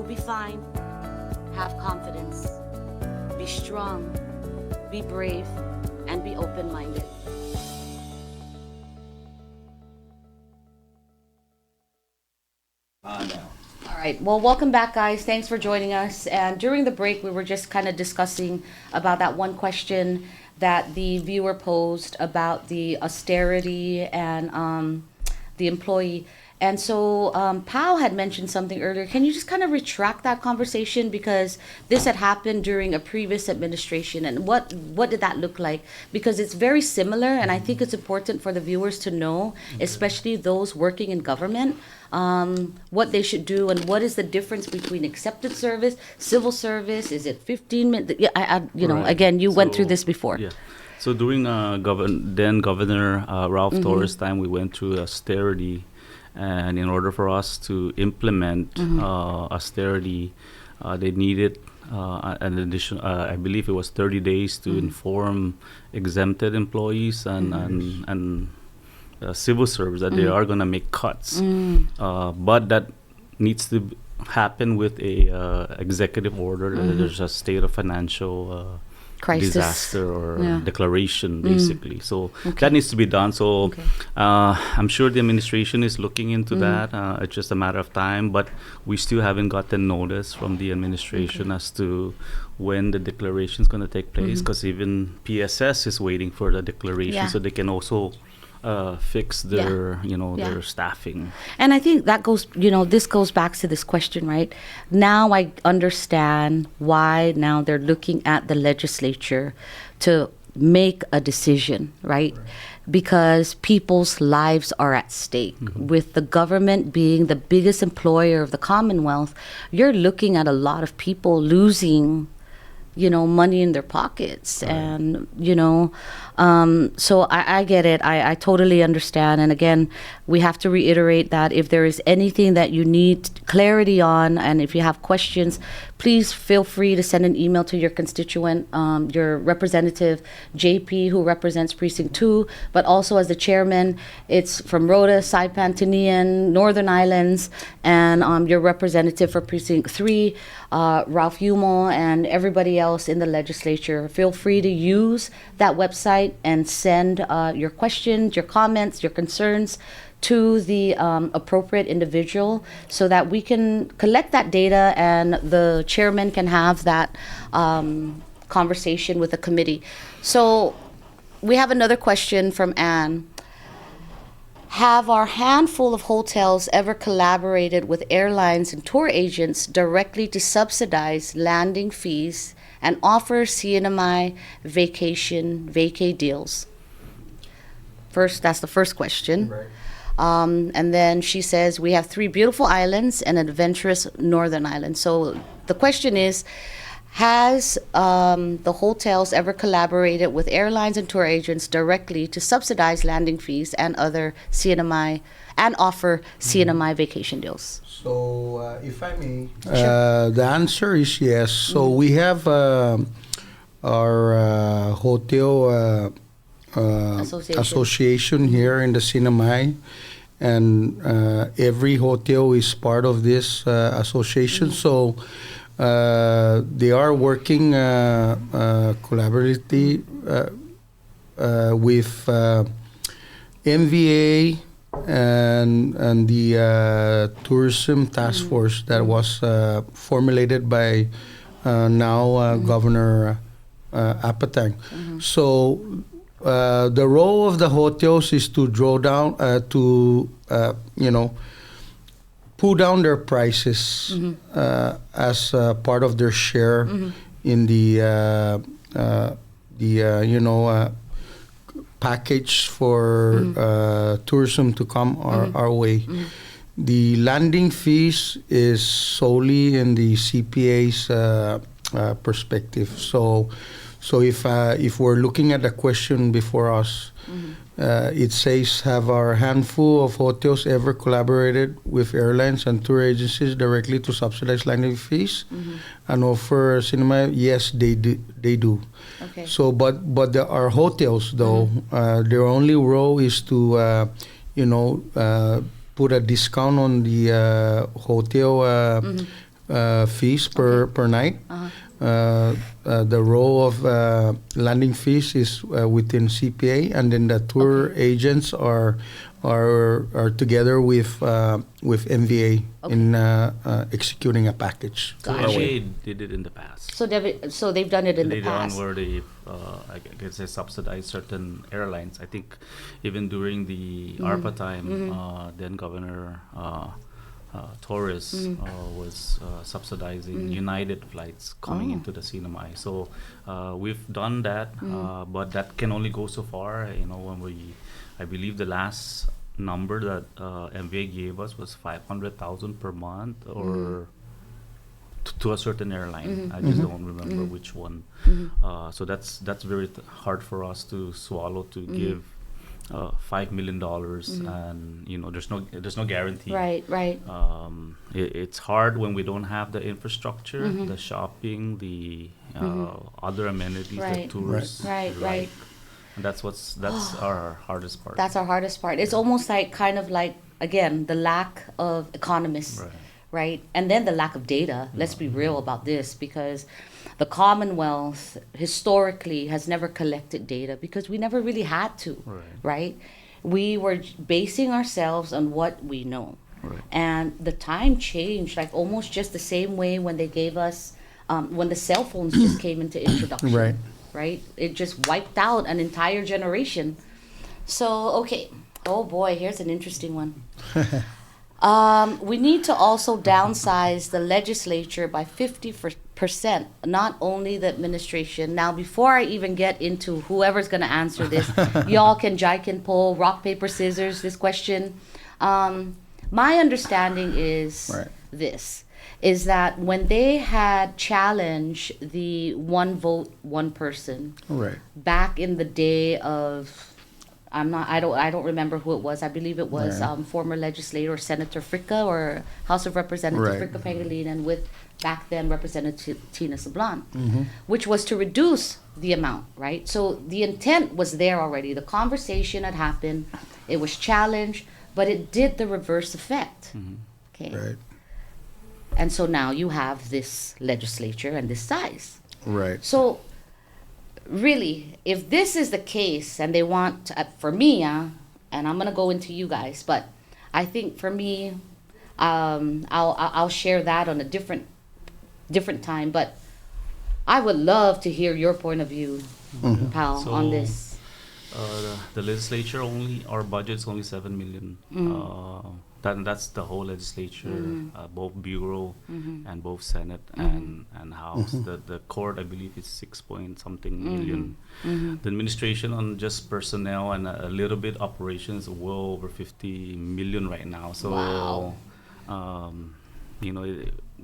be fine. Have confidence. Be strong. Be brave. And be open-minded. All right. Well, welcome back, guys. Thanks for joining us. And during the break, we were just kind of discussing about that one question that the viewer posed about the austerity and the employee. And so Pao had mentioned something earlier. Can you just kind of retract that conversation, because this had happened during a previous administration, and what did that look like? Because it's very similar, and I think it's important for the viewers to know, especially those working in government, what they should do and what is the difference between accepted service, civil service. Is it 15 minutes? Yeah, Right. again, you went through So, this before. Yeah. So during then Governor Ralph Torres' time, we went through austerity, and in order for us to implement austerity, they needed an additional, I believe it was 30 days to inform exempted employees and civil servants that they are going to make cuts, but that needs to happen with a executive order. There's a state of financial Crisis. disaster or Yeah. declaration, basically. So that needs to be done. So I'm sure the administration is looking into that. It's just a matter of time, but we still haven't gotten notice from the administration as to when the declaration is going to take place, because even PSS is waiting for the declaration so they can also fix their their staffing. And I think that goes, this goes back to this question, right? Now I understand why now they're looking at the legislature to make a decision, right? Because people's lives are at stake. With the government being the biggest employer of the Commonwealth, you're looking at a lot of people losing money in their pockets. And, so I get it. I totally understand. And again, we have to reiterate that if there is anything that you need clarity on, and if you have questions, please feel free to send an email to your constituent, your representative, JP, who represents Precinct 2, but also as the chairman, it's from Rhoda, Saipan, Tinian, Northern Islands, and your representative for Precinct 3, Ralph Yumo, and everybody else in the legislature. Feel free to use that website and send your questions, your comments, your concerns to the appropriate individual, so that we can collect that data and the chairman can have that conversation with the committee. So we have another question from Anne. Have our handful of hotels ever collaborated with airlines and tour agents directly to subsidize landing fees and offer CNMI vacation vacay deals? First, that's the first question. Right. And then she says, we have 3 beautiful islands and an adventurous northern island. So the question is, has the hotels ever collaborated with airlines and tour agents directly to subsidize landing fees and other CNMI and offer CNMI vacation deals? So, if I may, the answer is yes. So we have our hotel association here in the Sinamay, and every hotel is part of this association. So they are working collaboratively with MVA and the tourism task force that was formulated by Governor Apatang. So the role of the hotels is to draw down, pull down their prices as part of their share in the package for tourism to come our way. The landing fees is solely in the CPA's perspective. So if we're looking at the question before us, it says, have our handful of hotels ever collaborated with airlines and tour agencies directly to subsidize landing fees and offer cinema? Yes, they do. Okay. So, but there are hotels though. Their only role is to, put a discount on the hotel fees per night. The role of landing fees is within CPA, and then the tour agents are together with MVA in executing a package. So MBA did it in the past. So they've done it in the Later on, past. where they, I guess they subsidized certain airlines. I think even during the ARPA time, then Governor Torres was subsidizing United flights coming into the CNMI. So we've done that, but that can only go so far. You know, I believe the last number that MVA gave us was 500,000 per month, or to a certain airline. I just don't remember which one. So that's very hard for us to swallow, to give $5 million, and you know there's no guarantee. Right. It's hard when we don't have the infrastructure, the shopping, the other amenities that tourists Right. like. And that's our hardest part. That's our hardest part. It's almost like kind of like, again, the lack of economists, right? And then the lack of data. Let's be real about this, because the Commonwealth historically has never collected data because we never really had to, right? We were basing ourselves on what we know. Right. And the time changed, like almost just the same way when they gave us, when the cell phones just came into introduction. Right? It just wiped out an entire generation. So, okay. Oh boy, here's an interesting one. We need to also downsize the legislature by 50%, not only the administration. Now, before I even get into whoever's going to answer this, y'all can poll, rock, paper, scissors, this question. My understanding is this. Is that when they had challenged the one vote, one person, back in the day of, I don't remember who it was. I believe it was former legislator Senator Fricka, or House of Representatives Fricka Pangilinan, with back then Representative Tina Sablan, which was to reduce the amount, right? So the intent was there already. The conversation had happened. It was challenged, but it did the reverse effect. Okay. Right. And so now you have this legislature and this size. Right. So really, if this is the case and they want, for me, and I'm going to go into you guys, but I think for me, I'll share that on a different time, but I would love to hear your point of view, pal, on this. The legislature our budget's only $7 million. That's the whole legislature, both bureau and both Senate and House. The court, I believe, is 6 point something million. The administration on just personnel and a little bit operations, well over 50 million right now. So, you know,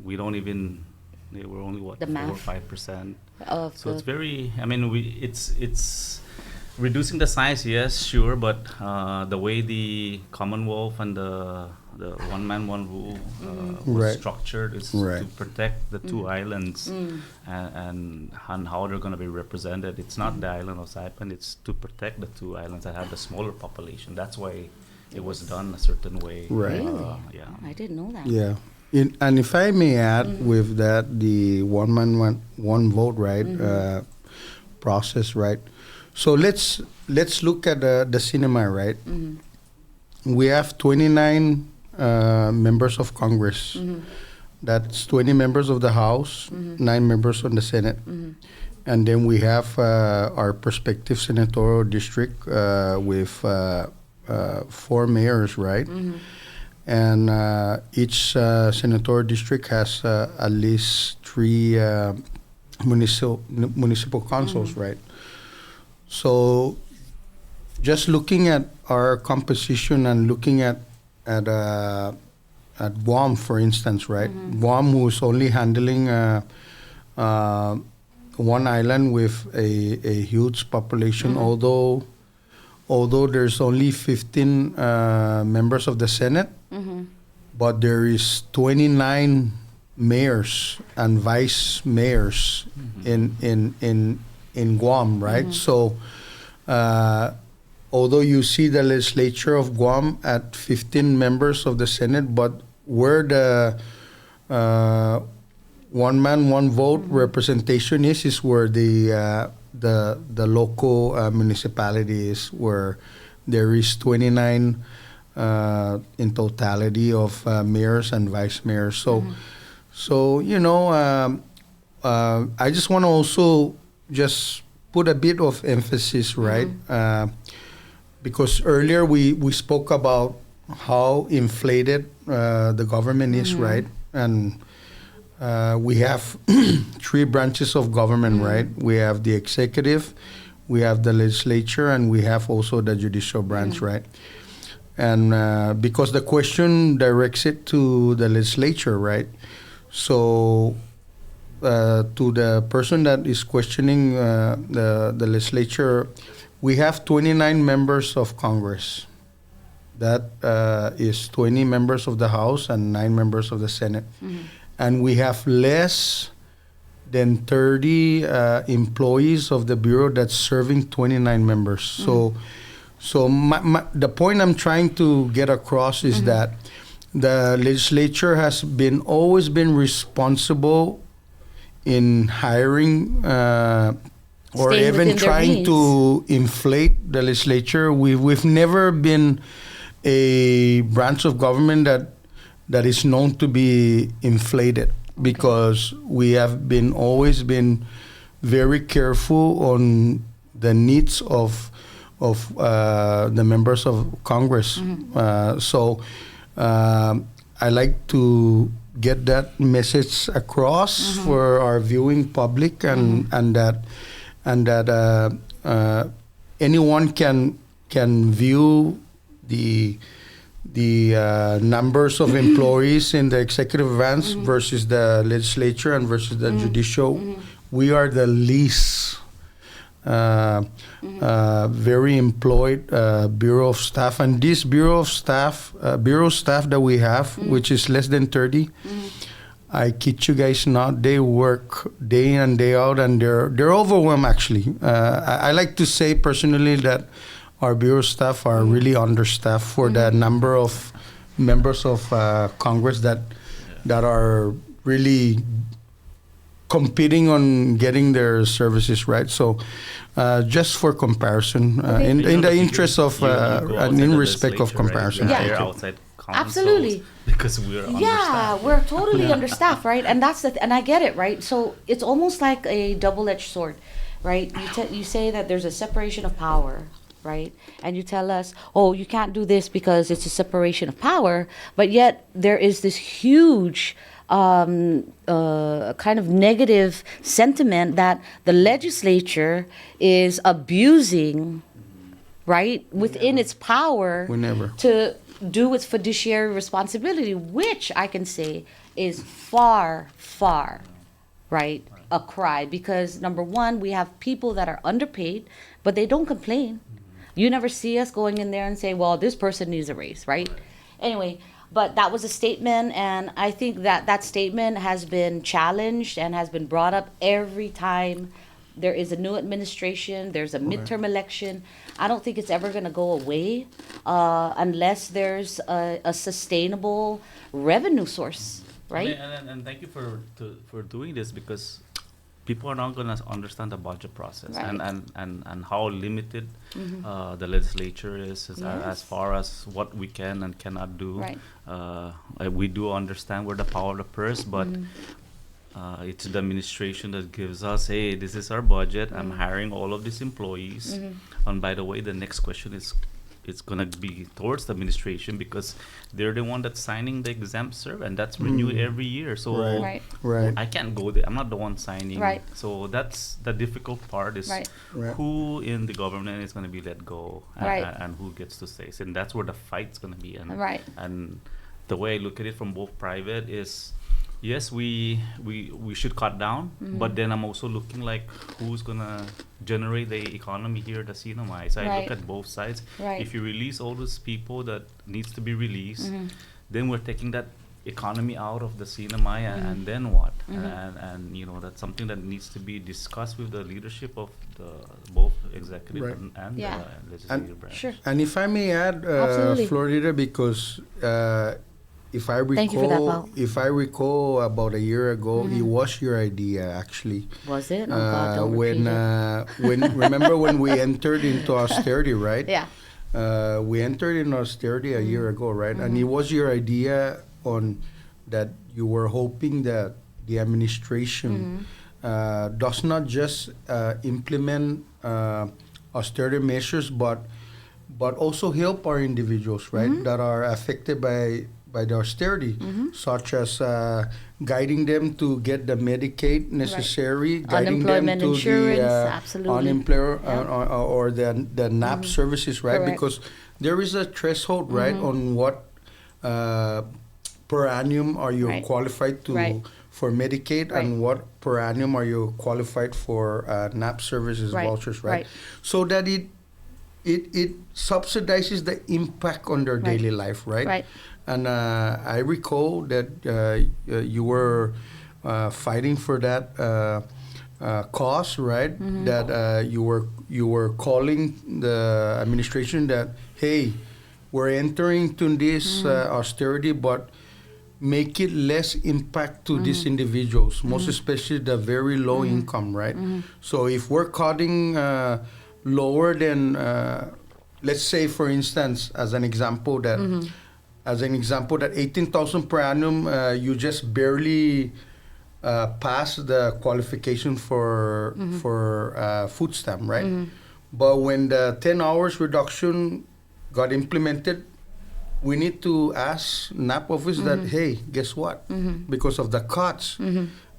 we don't even. We're only 4 or 5%. So it's very. I mean, it's. Reducing the size, yes, sure, but the way the Commonwealth and the one man, one rule was structured is to protect the two islands and how they're going to be represented. It's not the island of Saipan, it's to protect the two islands that have the smaller population. That's why it was done a certain way. Right. Really? Yeah. I didn't know that. Yeah. And if I may add with that, the one man, one vote, right, process, right? So let's look at the cinema, right? We have 29 members of Congress. That's 20 members of the House, 9 members on the Senate. And then we have our prospective senatorial district with 4 mayors, right? And each senatorial district has at least 3 municipal councils, right? So, just looking at our composition and looking at Guam, for instance, right? Guam, who's only handling one island with a huge population, although there's only 15 members of the Senate, but there is 29 mayors and vice mayors in Guam, right? So, although you see the legislature of Guam at 15 members of the Senate, but we're one man, one vote representation is where the local municipality is, where there is 29 in totality of mayors and vice mayors. So I just want to also just put a bit of emphasis, right? Because earlier we spoke about how inflated the government is, right? And we have three branches of government, right? We have the executive, we have the legislature, and we have also the judicial branch, right? And because the question directs it to the legislature, right? So to the person that is questioning the legislature, we have 29 members of Congress. That is 20 members of the House and 9 members of the Senate. And we have less than 30 employees of the Bureau that's serving 29 members. So the point I'm trying to get across is that the legislature has always been responsible in hiring or Staying even within their trying means. to inflate the legislature. We've never been a branch of government that is known to be inflated, because we have always been very careful on the needs of the members of Congress. So I like to get that message across for our viewing public, and that anyone can view the numbers of employees in the executive branch versus the legislature and versus the judicial. We are the least very employed Bureau of Staff, and this Bureau staff that we have, which is less than 30, I kid you guys not, they work day in and day out, and they're overwhelmed actually. I like to say personally that our Bureau staff are really understaffed for the number of members of Congress that are really competing on getting their services, right? So just for comparison, in the interest of and in respect of comparison. Yeah. Hire outside counsels Absolutely. because we're Yeah, understaffed. we're totally understaffed, right? And and I get it, right? So it's almost like a double-edged sword, right? You say that there's a separation of power, right? And you tell us, oh, you can't do this because it's a separation of power, but yet there is this huge kind of negative sentiment that the legislature is abusing, right, within its power Whenever. to do its fiduciary responsibility, which I can say is far, far, right, a cry. Because number one, we have people that are underpaid, but they don't complain. You never see us going in there and say, well, this person needs a raise, right? Anyway, but that was a statement, and I think that statement has been challenged and has been brought up every time there is a new administration, there's a midterm election. I don't think it's ever going to go away unless there's a sustainable revenue source, right? And thank you for doing this, because people are not going to understand the budget process, Right. and how limited the legislature is as far as what we can and cannot do. Right. We do understand we're the power of the purse, but it's the administration that gives us, hey, this is our budget. I'm hiring all of these employees. And by the way, the next question is, it's going to be towards the administration, because they're the one that's signing the exempt serve, and that's renewed every year. So Right. Right. I can't go there. I'm not the one signing. Right. So that's the difficult part, is Right. Right. who in the government is going to be let go, Right. and who gets to stay. And that's where the fight's going to be. Right. And the way I look at it from both private is, yes, we should cut down, but then I'm also looking like who's gonna generate the economy here at the CNMI. So I Right. look at both sides. Right. If you release all those people that needs to be released, then we're taking that economy out of the CNMI, and then what? And that's something that needs to be discussed with the leadership of the both executive Right. and Yeah. the legislative branch. Sure. And if I may add, Absolutely. Florida, because if I Thank you for that, recall, Pao. if I recall, about a year ago, it was your idea actually. Was it? Oh God, don't repeat When remember when we entered into austerity, right? it. Yeah. We entered in austerity a year ago, right? And it was your idea on that you were hoping that the administration does not just implement austerity measures, but also help our individuals, right, that are affected by the austerity, such as guiding them to get the Medicaid necessary, guiding them Unemployment to insurance, the absolutely. unemployed Yeah. or the NAP services, right? Correct. Because there is a threshold, right, on what per annum are you Right. qualified to Right. for Medicaid Right. and what per annum are you qualified for NAP services Right. vouchers, right? Right. So that it subsidizes the impact on their Right. daily life, right? Right. And I recall that you were fighting for that cause, right? That you were calling the administration that, hey, we're entering to this austerity, but make it less impact to these individuals, most especially the very low income, right? So if we're cutting lower than, let's say, for instance, as an example that 18,000 per annum, you just barely pass the qualification for food stamp, right? But when the 10 hours reduction got implemented, we need to ask NAP office that, hey, guess what? Because of the cuts,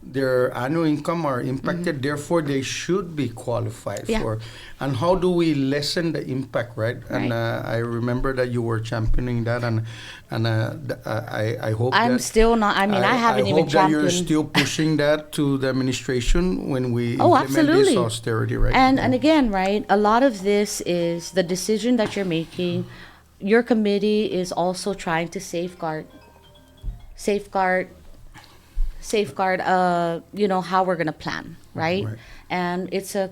their annual income are impacted, therefore they should be qualified Yeah. for. And how do we lessen the impact, right? And I remember that you were championing that, and I hope I'm that still not. I mean, I haven't I even hope that you're championed. still pushing that to the administration when we Oh, implement absolutely. this austerity, right? And again, right, a lot of this is the decision that you're making. Your committee is also trying to safeguard how we're going to plan, right? Right. And it's a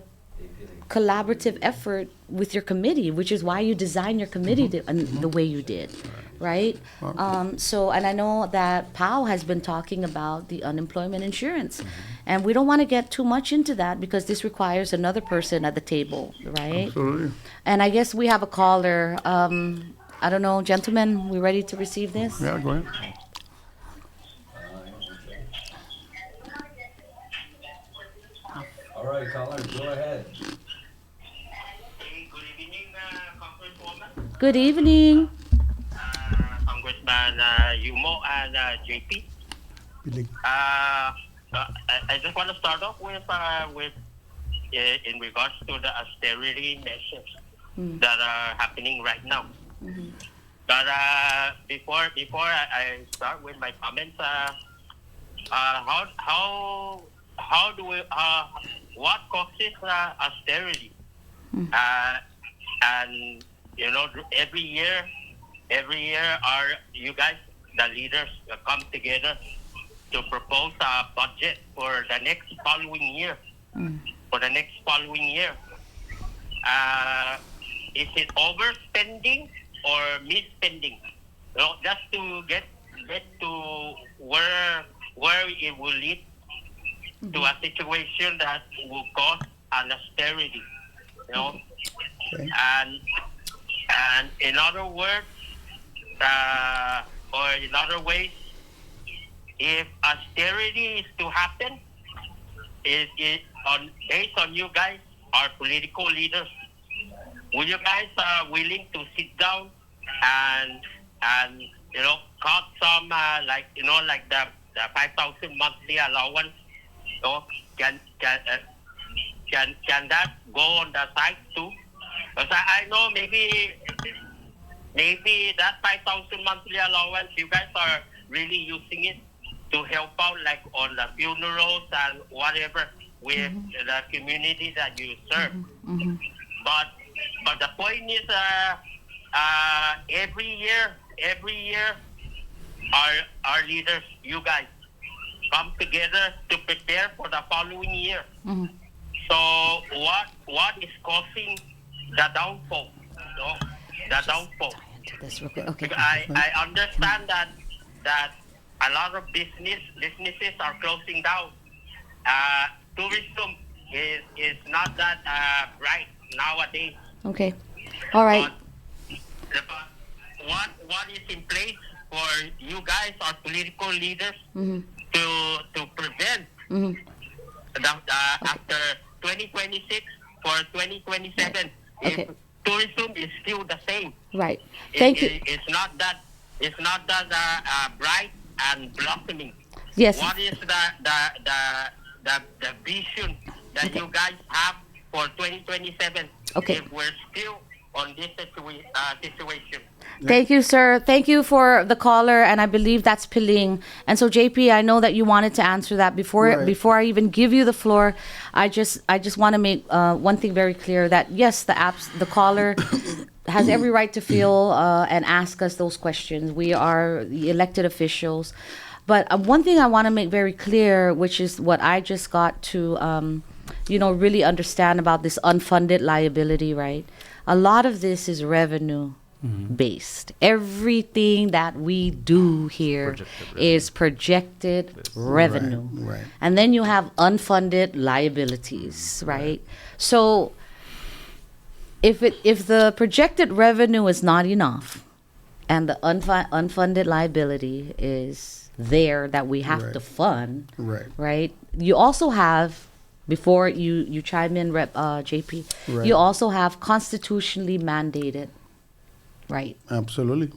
collaborative effort with your committee, which is why you design your committee the way you did, right? And I know that Pao has been talking about the unemployment insurance, and we don't want to get too much into that because this requires another person at the table, right? Absolutely. And I guess we have a caller. I don't know, gentlemen, we ready to receive this? Yeah, go ahead. All right, caller, go ahead. Hey, good evening, Congresswoman, Good evening. Congressman Yumo and JP. Bilig. I just want to start off with in regards to the austerity measures that are happening right now. But before I start with my comments, how do we what causes austerity? And you know, every year, are you guys, the leaders, come together to propose a budget for the next following year. For the next following year, is it overspending or misspending? You know, just to get to where it will lead to a situation that will cause an austerity. You know, Okay. and in other words, or in other ways, if austerity is to happen, is based on you guys, our political leaders, will you guys willing to sit down and you know, cut some like the 5,000 monthly allowance? You know, can that go on the side too? Because I know maybe that 5,000 monthly allowance, you guys are really using it to help out, like on the funerals and whatever with the community that you serve. But the point is, every year, our leaders, you guys, come together to prepare for the following year. So what is causing the downfall? You know, the downfall. Into this real quick. Okay. Because I understand that that a lot of businesses are closing down. Tourism is not that bright nowadays. Okay. All right. But what is in place for you guys, our political leaders, to prevent after 2026 for 2027 Okay. if tourism is still the same? Right. Thank you. It's not that bright and blossoming. Yes. What is the vision that you guys have for 2027? Okay. If we're still on this situation. Thank you, sir. Thank you for the caller, and I believe that's Piling. And so, JP, I know that you wanted to answer that before Right. before I even give you the floor. I just want to make one thing very clear that yes, the caller has every right to feel and ask us those questions. We are the elected officials, but one thing I want to make very clear, which is what I just got to, really understand about this unfunded liability, right? A lot of this is revenue based. Everything that we do here is projected revenue. Right. And then you have unfunded liabilities, right? So if the projected revenue is not enough and the unfunded liability is there that we have Right. to fund, Right. right? You also have, before you chime in, Rep JP, Right. you also have constitutionally mandated, right, Absolutely.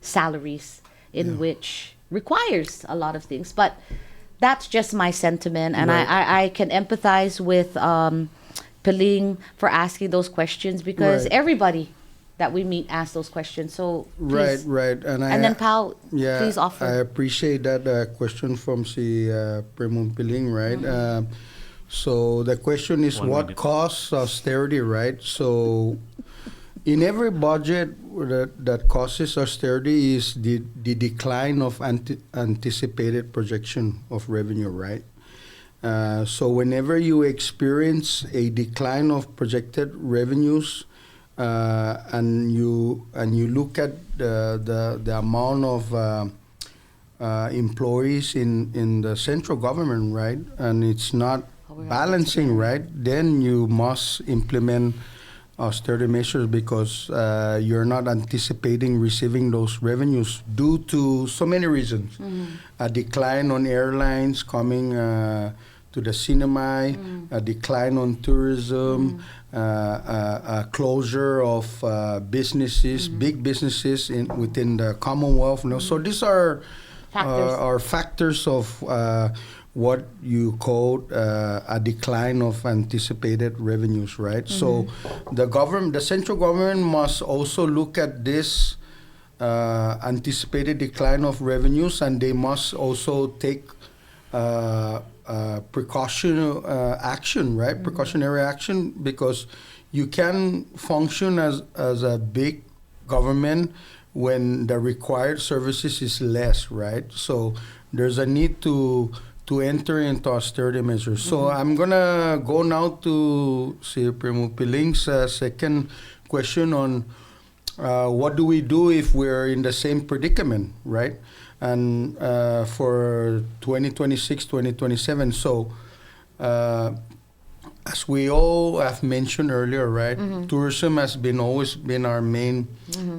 salaries in which requires a lot of things. But that's just my sentiment, and Right. I can empathize with Piling for asking those questions because Right. everybody that we meet asks those questions. So Right, please. right. And then Pao, yeah, please offer. I appreciate that question from si Premon Piling, right? So the question is, 1 what minute. costs austerity, right? So in every budget that causes austerity is the decline of anticipated projection of revenue, right? So whenever you experience a decline of projected revenues, and you look at the amount of employees in the central government, right, and it's not balancing, right, then you must implement austerity measures because you're not anticipating receiving those revenues due to so many reasons. A decline on airlines coming to the cinema, a decline on tourism, a closure of businesses, big businesses within the Commonwealth. So these are factors of what you call a decline of anticipated revenues, right? So the central government must also look at this anticipated decline of revenues, and they must also take precautionary action, because you can function as a big government when the required services is less, right? So there's a need to enter into austerity measures. So I'm gonna go now to si Primo Piling's second question on what do we do if we're in the same predicament, right? And for 2026, 2027. So as we all have mentioned earlier, right, tourism has always been our main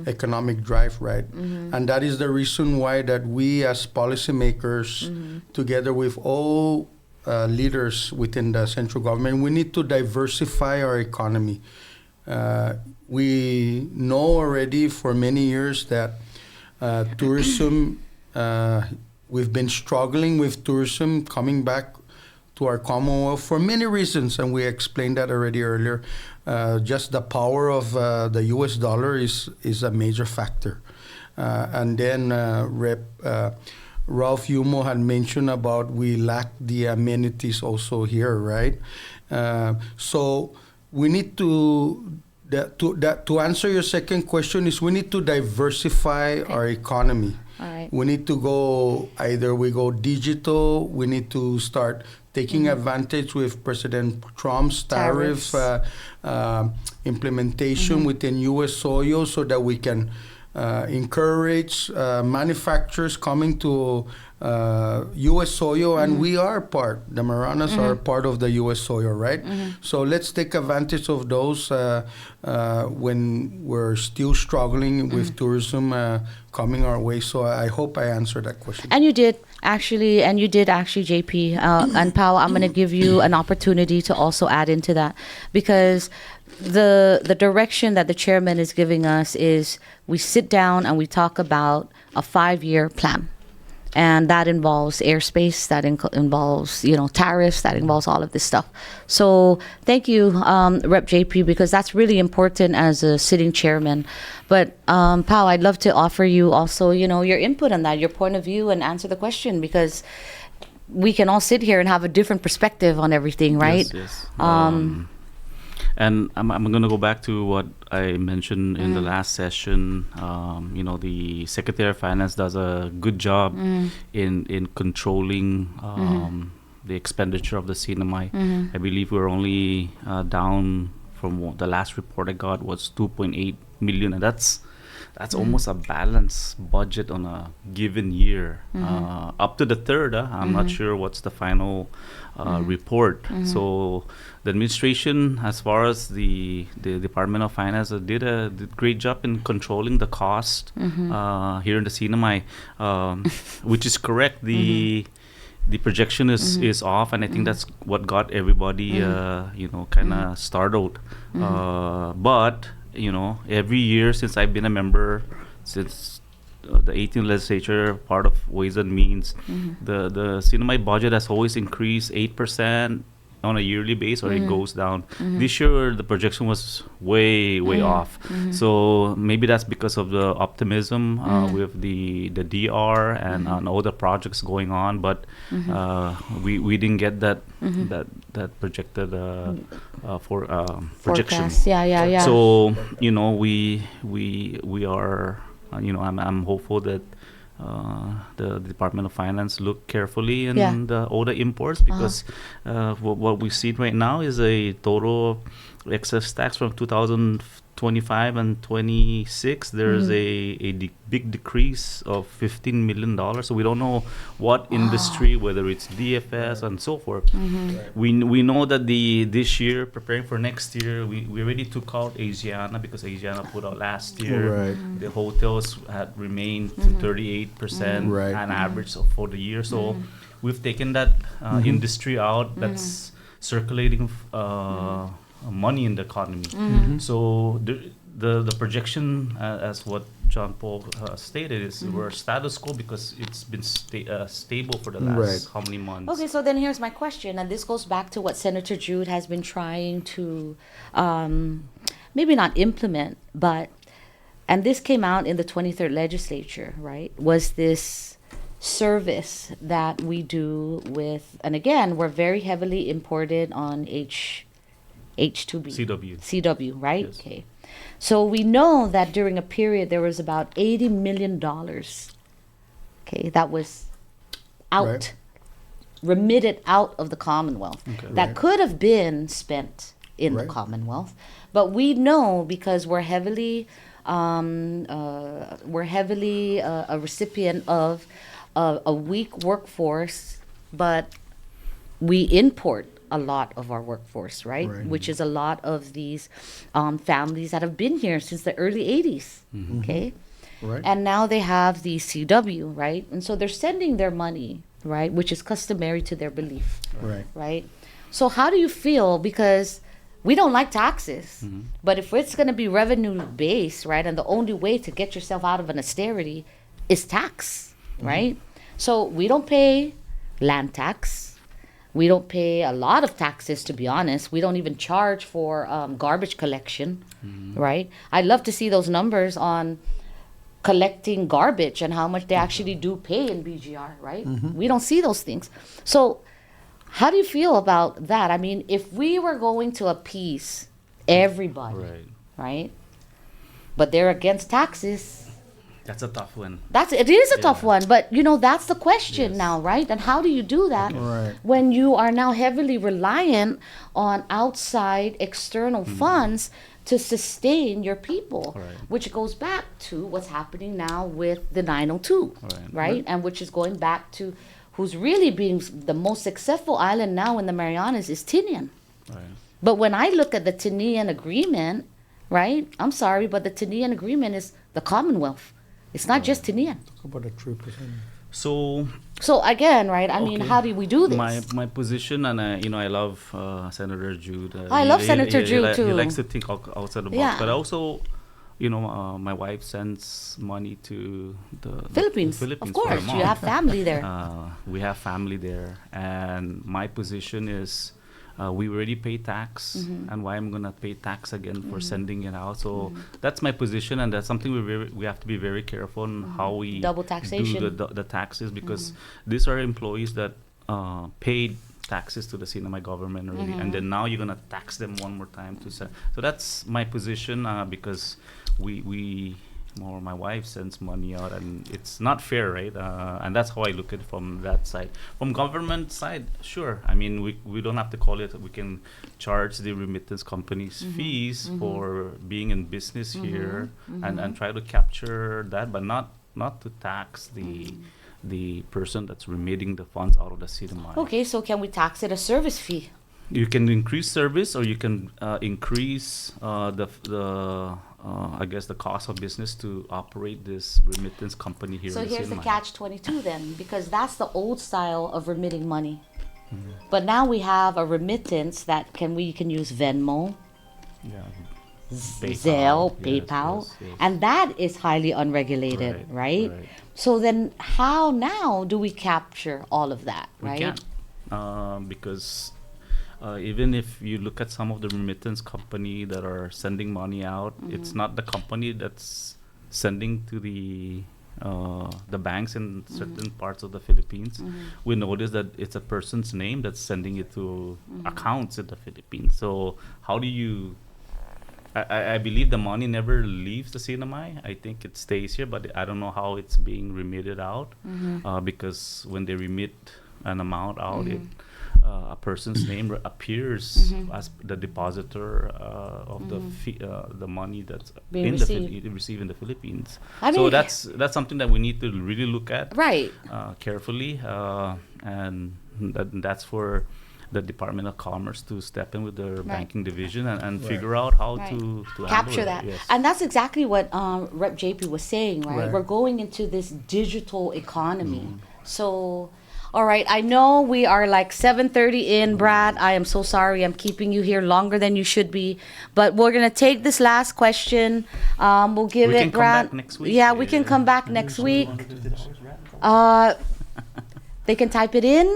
economic drive, right? And that is the reason why that we as policymakers, together with all leaders within the central government, we need to diversify our economy. We know already for many years that tourism, we've been struggling with tourism coming back to our Commonwealth for many reasons, and we explained that already earlier. Just the power of the U.S. dollar is a major factor. And then Ralph Yumo had mentioned about we lack the amenities also here, right? So we need to answer your second question is we need to diversify our economy. All right. We need to go, either we go digital, we need to start taking advantage with President Trump's tariff implementation within U.S. soil so that we can encourage manufacturers coming to U.S. soil, and we are part. The Maranas are part of the U.S. soil, right? So let's take advantage of those when we're still struggling with tourism coming our way. So I hope I answered that question. And you did actually, JP. And Pao, I'm going to give you an opportunity to also add into that, because the direction that the chairman is giving us is we sit down and we talk about a 5-year plan. And that involves airspace, that involves, tariffs, that involves all of this stuff. So thank you, Rep. JP, because that's really important as a sitting chairman. But Pao, I'd love to offer you also, your input on that, your point of view, and answer the question, because we can all sit here and have a different perspective on everything, right? Yes. And I'm going to go back to what I mentioned in the last session. The Secretary of Finance does a good job in controlling the expenditure of the CNMI. I believe we're only down from the last report I got was 2.8 million, and that's almost a balanced budget on a given year. Up to the third, I'm not sure what's the final report. So the administration, as far as the Department of Finance, did a great job in controlling the cost here in the CNMI, which is correct. The projection is off, and I think that's what got everybody, kind of startled. But every year since I've been a member, since the 18th legislature, part of Ways and Means, the CNMI budget has always increased 8% on a yearly basis, or it goes down. This year, the projection was way off. So maybe that's because of the optimism with the DR and all the projects going on. But we didn't get that projected projection. Forecast. Yeah. So we are. I'm hopeful that the Department of Finance look carefully in all the imports, because what we see right now is a total excess tax from 2025 and 26. There's a big decrease of $15 million. So we don't know what industry, whether it's DFS and so forth. We know that this year, preparing for next year, we already took out Asiana, because Asiana put out last year. The hotels had remained to 38% on average for the year. So we've taken that industry out. That's circulating money in the economy. So the projection, as what John Paul stated, is we're status quo because it's been stable for the last how many months. Okay, so then here's my question, and this goes back to what Senator Jude has been trying to maybe not implement, but, and this came out in the 23rd legislature, right, was this service that we do with, and again, we're very heavily imported on H2B. CW, right? Yes. Okay. So we know that during a period there was about $80 million, okay, that was out, remitted out of the Commonwealth. That could have been spent in the Commonwealth. But we know, because we're heavily a recipient of a weak workforce, but we import a lot of our workforce, right? Which is a lot of these families that have been here since the early 80s, okay? And now they have the CW, right? And so they're sending their money, right? Which is customary to their belief, right? So how do you feel? Because we don't like taxes, but if it's going to be revenue based, right? And the only way to get yourself out of an austerity is tax, right? So we don't pay land tax. We don't pay a lot of taxes, to be honest. We don't even charge for garbage collection, right? I'd love to see those numbers on collecting garbage and how much they actually do pay in BGR, right? We don't see those things. So how do you feel about that? I mean, if we were going to appease everybody, right? But they're against taxes. That's a tough one. It is a tough one, but that's the question now, right? And how do you do that when you are now heavily reliant on outside external funds to sustain your people, Right. which goes back to what's happening now with the 902, right? And which is going back to who's really being the most successful island now in the Marianas is Tinian. Right. But when I look at the Tinian agreement, right? I'm sorry, but the Tinian agreement is the Commonwealth. It's not just Tinian. Talk about the 3%. So So again, right? I mean, Okay. how do we do this? my position, and I love Senator Jude. I love Senator Jude, He too. likes to think outside the box, Yeah. but also, my wife sends money to the Philippines, Philippines of for a course. You month. have family there. We have family there, and my position is we already pay tax, Mm-hmm. and why I'm gonna pay tax again for sending it out. So that's my position, and that's something we have to be very careful on how we Double do taxation. the taxes, because these are employees that paid taxes to the Sinamay government already, and then now you're gonna tax them one more time to send. So that's my position, because we or my wife sends money out, and it's not fair, right? And that's how I look at it from that side. From government side, sure. I mean, we don't have to call it. We can charge the remittance companies fees for being in business here, and try to capture that, but not to tax the person that's remitting the funds out of the Sinamay. Okay, so can we tax it a service fee? You can increase service, or you can increase I guess the cost of business to operate this remittance company here. So in here's the Sinamay. catch-22 then, because that's the old style of remitting money. But now we have a remittance that we can use Venmo, Yeah. Zelle, Yes, PayPal, yes. and that is highly unregulated, right? Right. So then how now do we capture all of that, We right? can't, because even if you look at some of the remittance company that are sending money out, it's not the company that's sending to the banks in certain parts of the Philippines. We notice that it's a person's name that's sending it to accounts in the Philippines. So how do you? I believe the money never leaves the Sinamay. I think it stays here, but I don't know how it's being remitted out, because when they remit an amount out, a person's name appears as the depositor of the money that's Being received in the Philippines. I So mean- that's something that we need to really look at Right. carefully, and that's for the Department of Commerce to step in with their banking division and figure out how Right. to Capture handle that. it. Yes. And that's exactly what Rep. JP was saying, right? Right. We're going into this digital economy. So, all right, I know we are like 7:30 in, Brad. I am so sorry. I'm keeping you here longer than you should be. But we're going to take this last question. We'll give We it, can come Brad. back next week. Yeah, we can come back next week. They can type it in.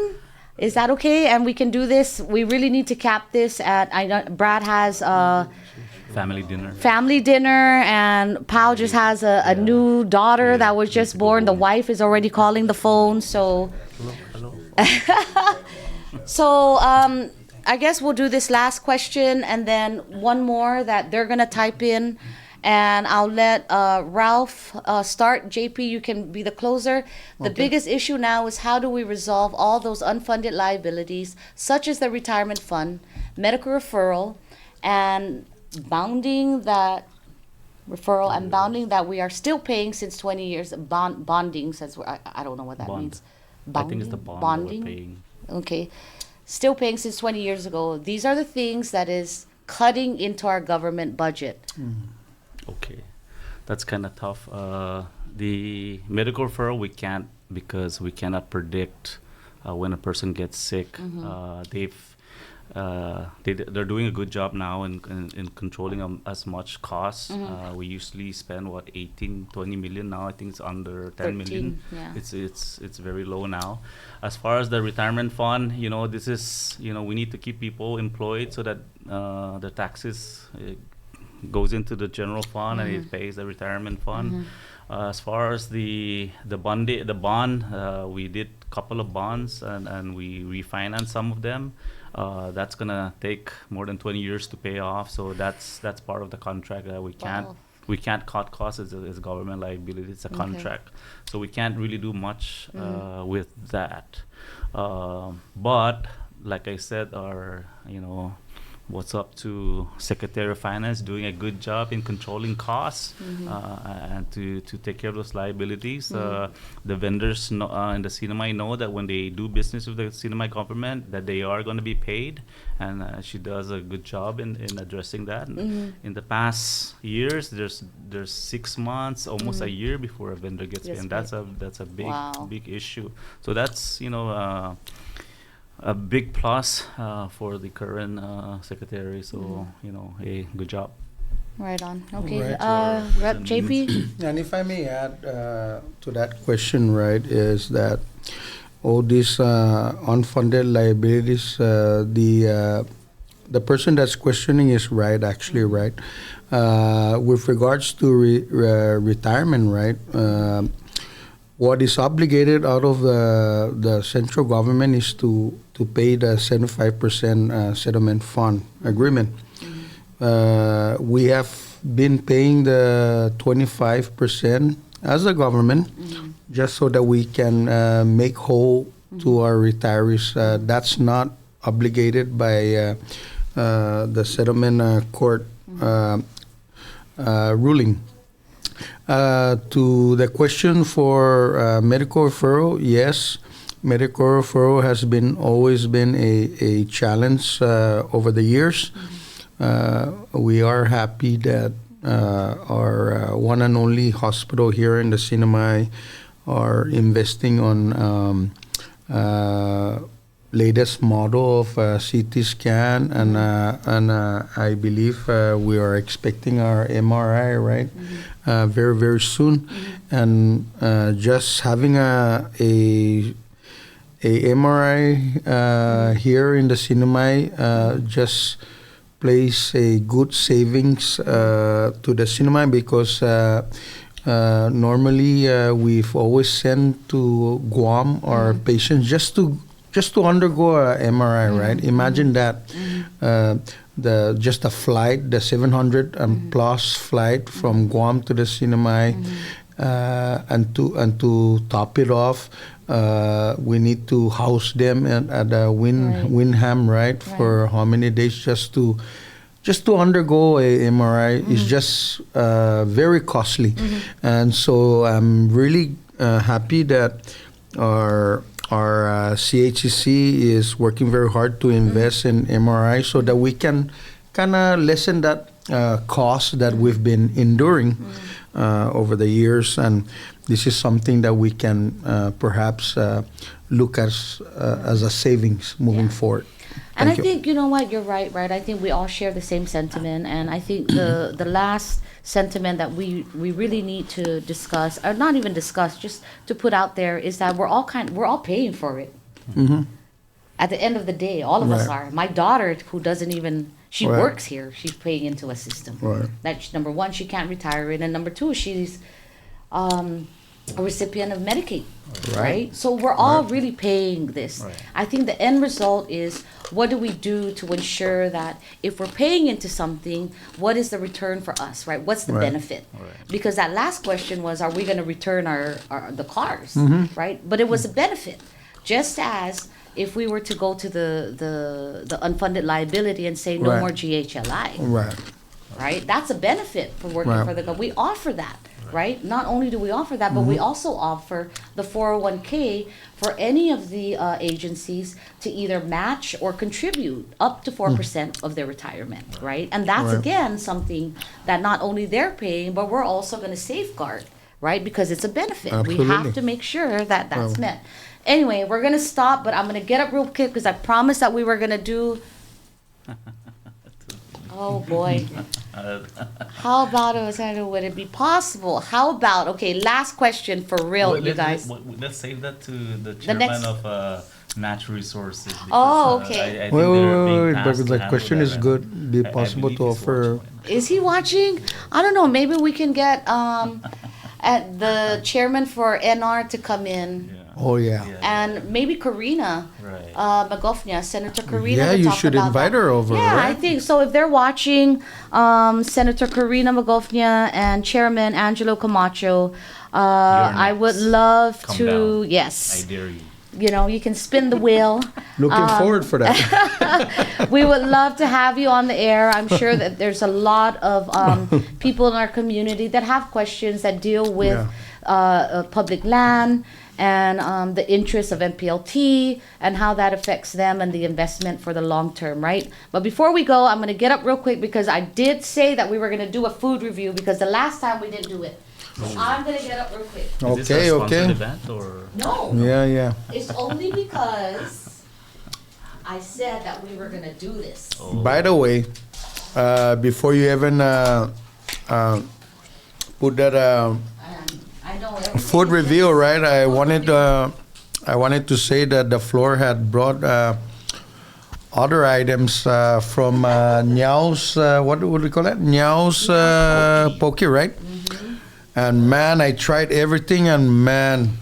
Is that okay? And we can do this. We really need to cap this at. I know Brad has Family dinner. family dinner, and Pao just has a new daughter that was just born. The wife is already calling the phone. So, so I guess we'll do this last question and then one more that they're gonna type in. And I'll let Ralph start. JP, you can be the closer. The biggest issue now is how do we resolve all those unfunded liabilities, such as the retirement fund, medical referral, and bounding that we are still paying since 20 years. Bonding, since I don't know what that Bond. means. I think it's the bond that Bonding? we're paying. Okay. Still paying since 20 years ago. These are the things that is cutting into our government budget. Okay, that's kind of tough. The medical referral we can't, because we cannot predict when a person gets sick. They're doing a good job now in controlling as much costs. We usually spend 18-20 million now. I think it's under 10 million. 13, yeah. It's very low now. As far as the retirement fund, this is we need to keep people employed so that the taxes goes into the general fund and it pays the retirement fund. As far as the bond, we did a couple of bonds and we refinanced some of them. That's gonna take more than 20 years to pay off. So that's part of the contract that we can't. Wow. We can't cut costs as a government liability. It's a contract, so we can't really do much with that. But like I said, our what's up to Secretary of Finance doing a good job in controlling costs and to take care of those liabilities. The vendors in the cinema know that when they do business with the cinema government, that they are going to be paid, and she does a good job in addressing that. In the past years, there's 6 months, almost a year before a vendor gets paid, and that's a big issue. So that's a big plus for the current secretary. So hey, good job. Right on. Okay. Right. Rep JP. And if I may add to that question, right, is that all these unfunded liabilities, the person that's questioning is right, actually, right. With regards to retirement, right, what is obligated out of the central government is to pay the 75% settlement fund agreement. We have been paying the 25% as a government just so that we can make whole to our retirees. That's not obligated by the settlement court ruling. To the question for medical referral, yes, medical referral has always been a challenge over the years. We are happy that our one and only hospital here in the Sinamay are investing on latest model of CT scan, and I believe we are expecting our MRI, right, very, very soon. And just having a MRI here in the Sinamay just plays a good savings to the Sinamay, because normally we've always sent to Guam our patients just to undergo a MRI, right? Imagine that just a flight, the 700 and plus flight from Guam to the Sinamay, and to top it off, we need to house them at Windham, right, for how many days just to undergo a MRI is just very costly. And so I'm really happy that our CHCC is working very hard to invest in MRI so that we can kind of lessen that cost that we've been enduring over the years. And this is something that we can perhaps look at as a savings moving forward. And I think, you know what, you're right. I think we all share the same sentiment. And I think the last sentiment that we really need to discuss, or not even discuss, just to put out there, is that we're all paying for it. At the end of the day, all of us are. My daughter, who doesn't even, she works here, she's paying into a system. That, number one, she can't retire in, and number two, she's a recipient of Medicaid, right? So we're all really paying this. I think the end result is, what do we do to ensure that if we're paying into something, what is the return for us, right? What's the benefit? Because that last question was, are we going to return the cars, right? But it was a benefit. Just as if we were to go to the unfunded liability and say no more GHLI, right? That's a benefit for working for the government. We offer that. Right? Not only do we offer that, but we also offer the 401k for any of the agencies to either match or contribute up to 4% of their retirement, right? And that's, again, something that not only they're paying, but we're also going to safeguard, right? Because it's a benefit. Absolutely. We have to make sure that that's met. Anyway, we're going to stop, but I'm going to get up real quick because I promised that we were going to do... Oh, boy. How about would it be possible? How about, okay, last question for real, you guys. Let's save that to the chairman of Natural Resources. Because, okay. I think they're Wait, but the question is good. Be possible to offer... Is he watching? I don't know. Maybe we can get at the chairman for NR to come in. Oh, yeah. And maybe Karina Magofnia, Senator Karina. Yeah, to you talk should about invite that. her over, Yeah, right? I think so. If they're watching, Senator Karina Magofnia and Chairman Angelo Camacho, I would love Come to, down. yes. I dare you. you can spin the wheel. Looking forward for that. We would love to have you on the air. I'm sure that there's a lot of people in our community that have questions that deal with public land and the interests of MPLT and how that affects them and the investment for the long term, right? But before we go, I'm going to get up real quick because I did say that we were going to do a food review because the last time we didn't do it. So I'm going to get up real quick. Is this a sponsored event or? No. Yeah. It's only because I said that we were going to do this. Oh. By the way, before you even put that I know everything food is review, right? I wanted to say that the floor had brought other items from Nyao's. What would we call it? Nyao's poke, right? And man, I tried everything, and man,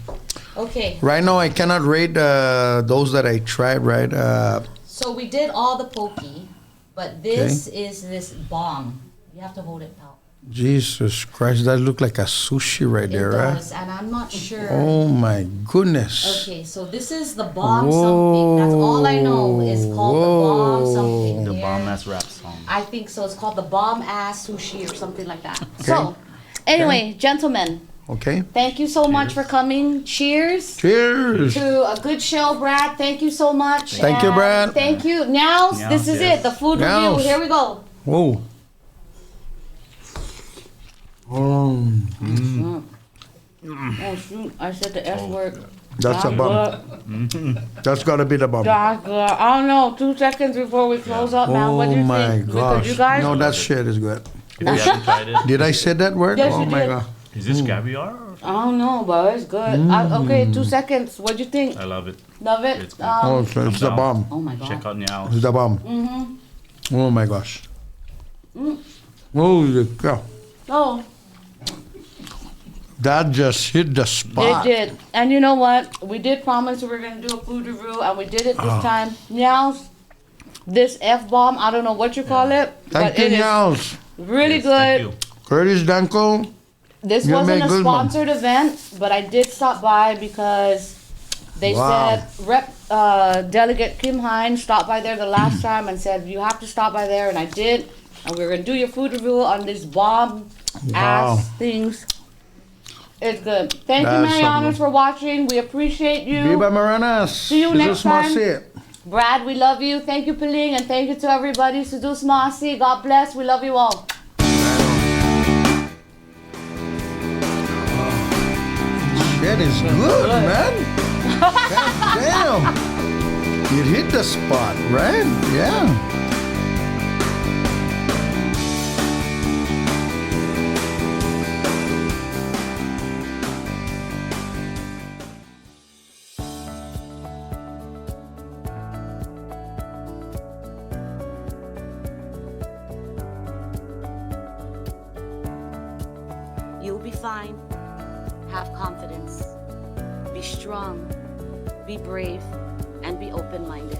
Okay. right now I cannot rate those that I tried. Right? So we did all the pokey, but this is this bomb. You have to hold it out. Jesus Christ, that looked like a sushi right It there, right? does, and I'm not sure. Oh my goodness. Okay, so this is the bomb something. That's all I know is called the bomb something. The Here. bomb ass rap song. I think so. It's called the bomb ass sushi or something like that. So, anyway, gentlemen, Okay. thank you so much for coming. Cheers. Cheers. To a good show, Brad. Thank you so much. Thank you, And Brad. Thank you. Now, this is yes. it. The food Now's. review. Here we go. Whoa. Oh, shoot. I said the S word. That's a bum. That's gotta be the bum. That's good. I don't know. 2 seconds before we close up now. What do Oh you my think? Because gosh. you guys. No, that shit is good. If you haven't tried it, Did I say that word? Yes, Oh you my did. god. is this caviar? Or? I don't know, but it's good. Okay, 2 seconds. What do you think? I love it. Love it? It's good. Oh, so it's the down. bomb. Oh my Check God. out Nyao. It's the bomb. Oh my gosh. Holy cow. Oh, That just hit the it spot. did. And you know what? We did promise we were going to do a food review, and we did it this time. Now, this F-bomb, I don't know what you call it, Thank but you, it is Niels. really Yes, thank good. you. Curtis Danko. This You wasn't make a good one. sponsored event, but I did stop by because they Wow. said Delegate Kim Hines stopped by there the last time and said you have to stop by there, and I did. And we are gonna do your food review on this bomb Wow. ass things. It's good. Thank you, That's Mariana, something. for watching. We appreciate you. Viva Maranas. See you next time. It. Brad, we love you. Thank you, Piling, and thank you to everybody. Sudus Masi. God bless. We love you all. Shit is good, man. God damn. It hit the spot, right? Yeah. You'll be fine. Have confidence. Be strong. Be brave. And be open-minded.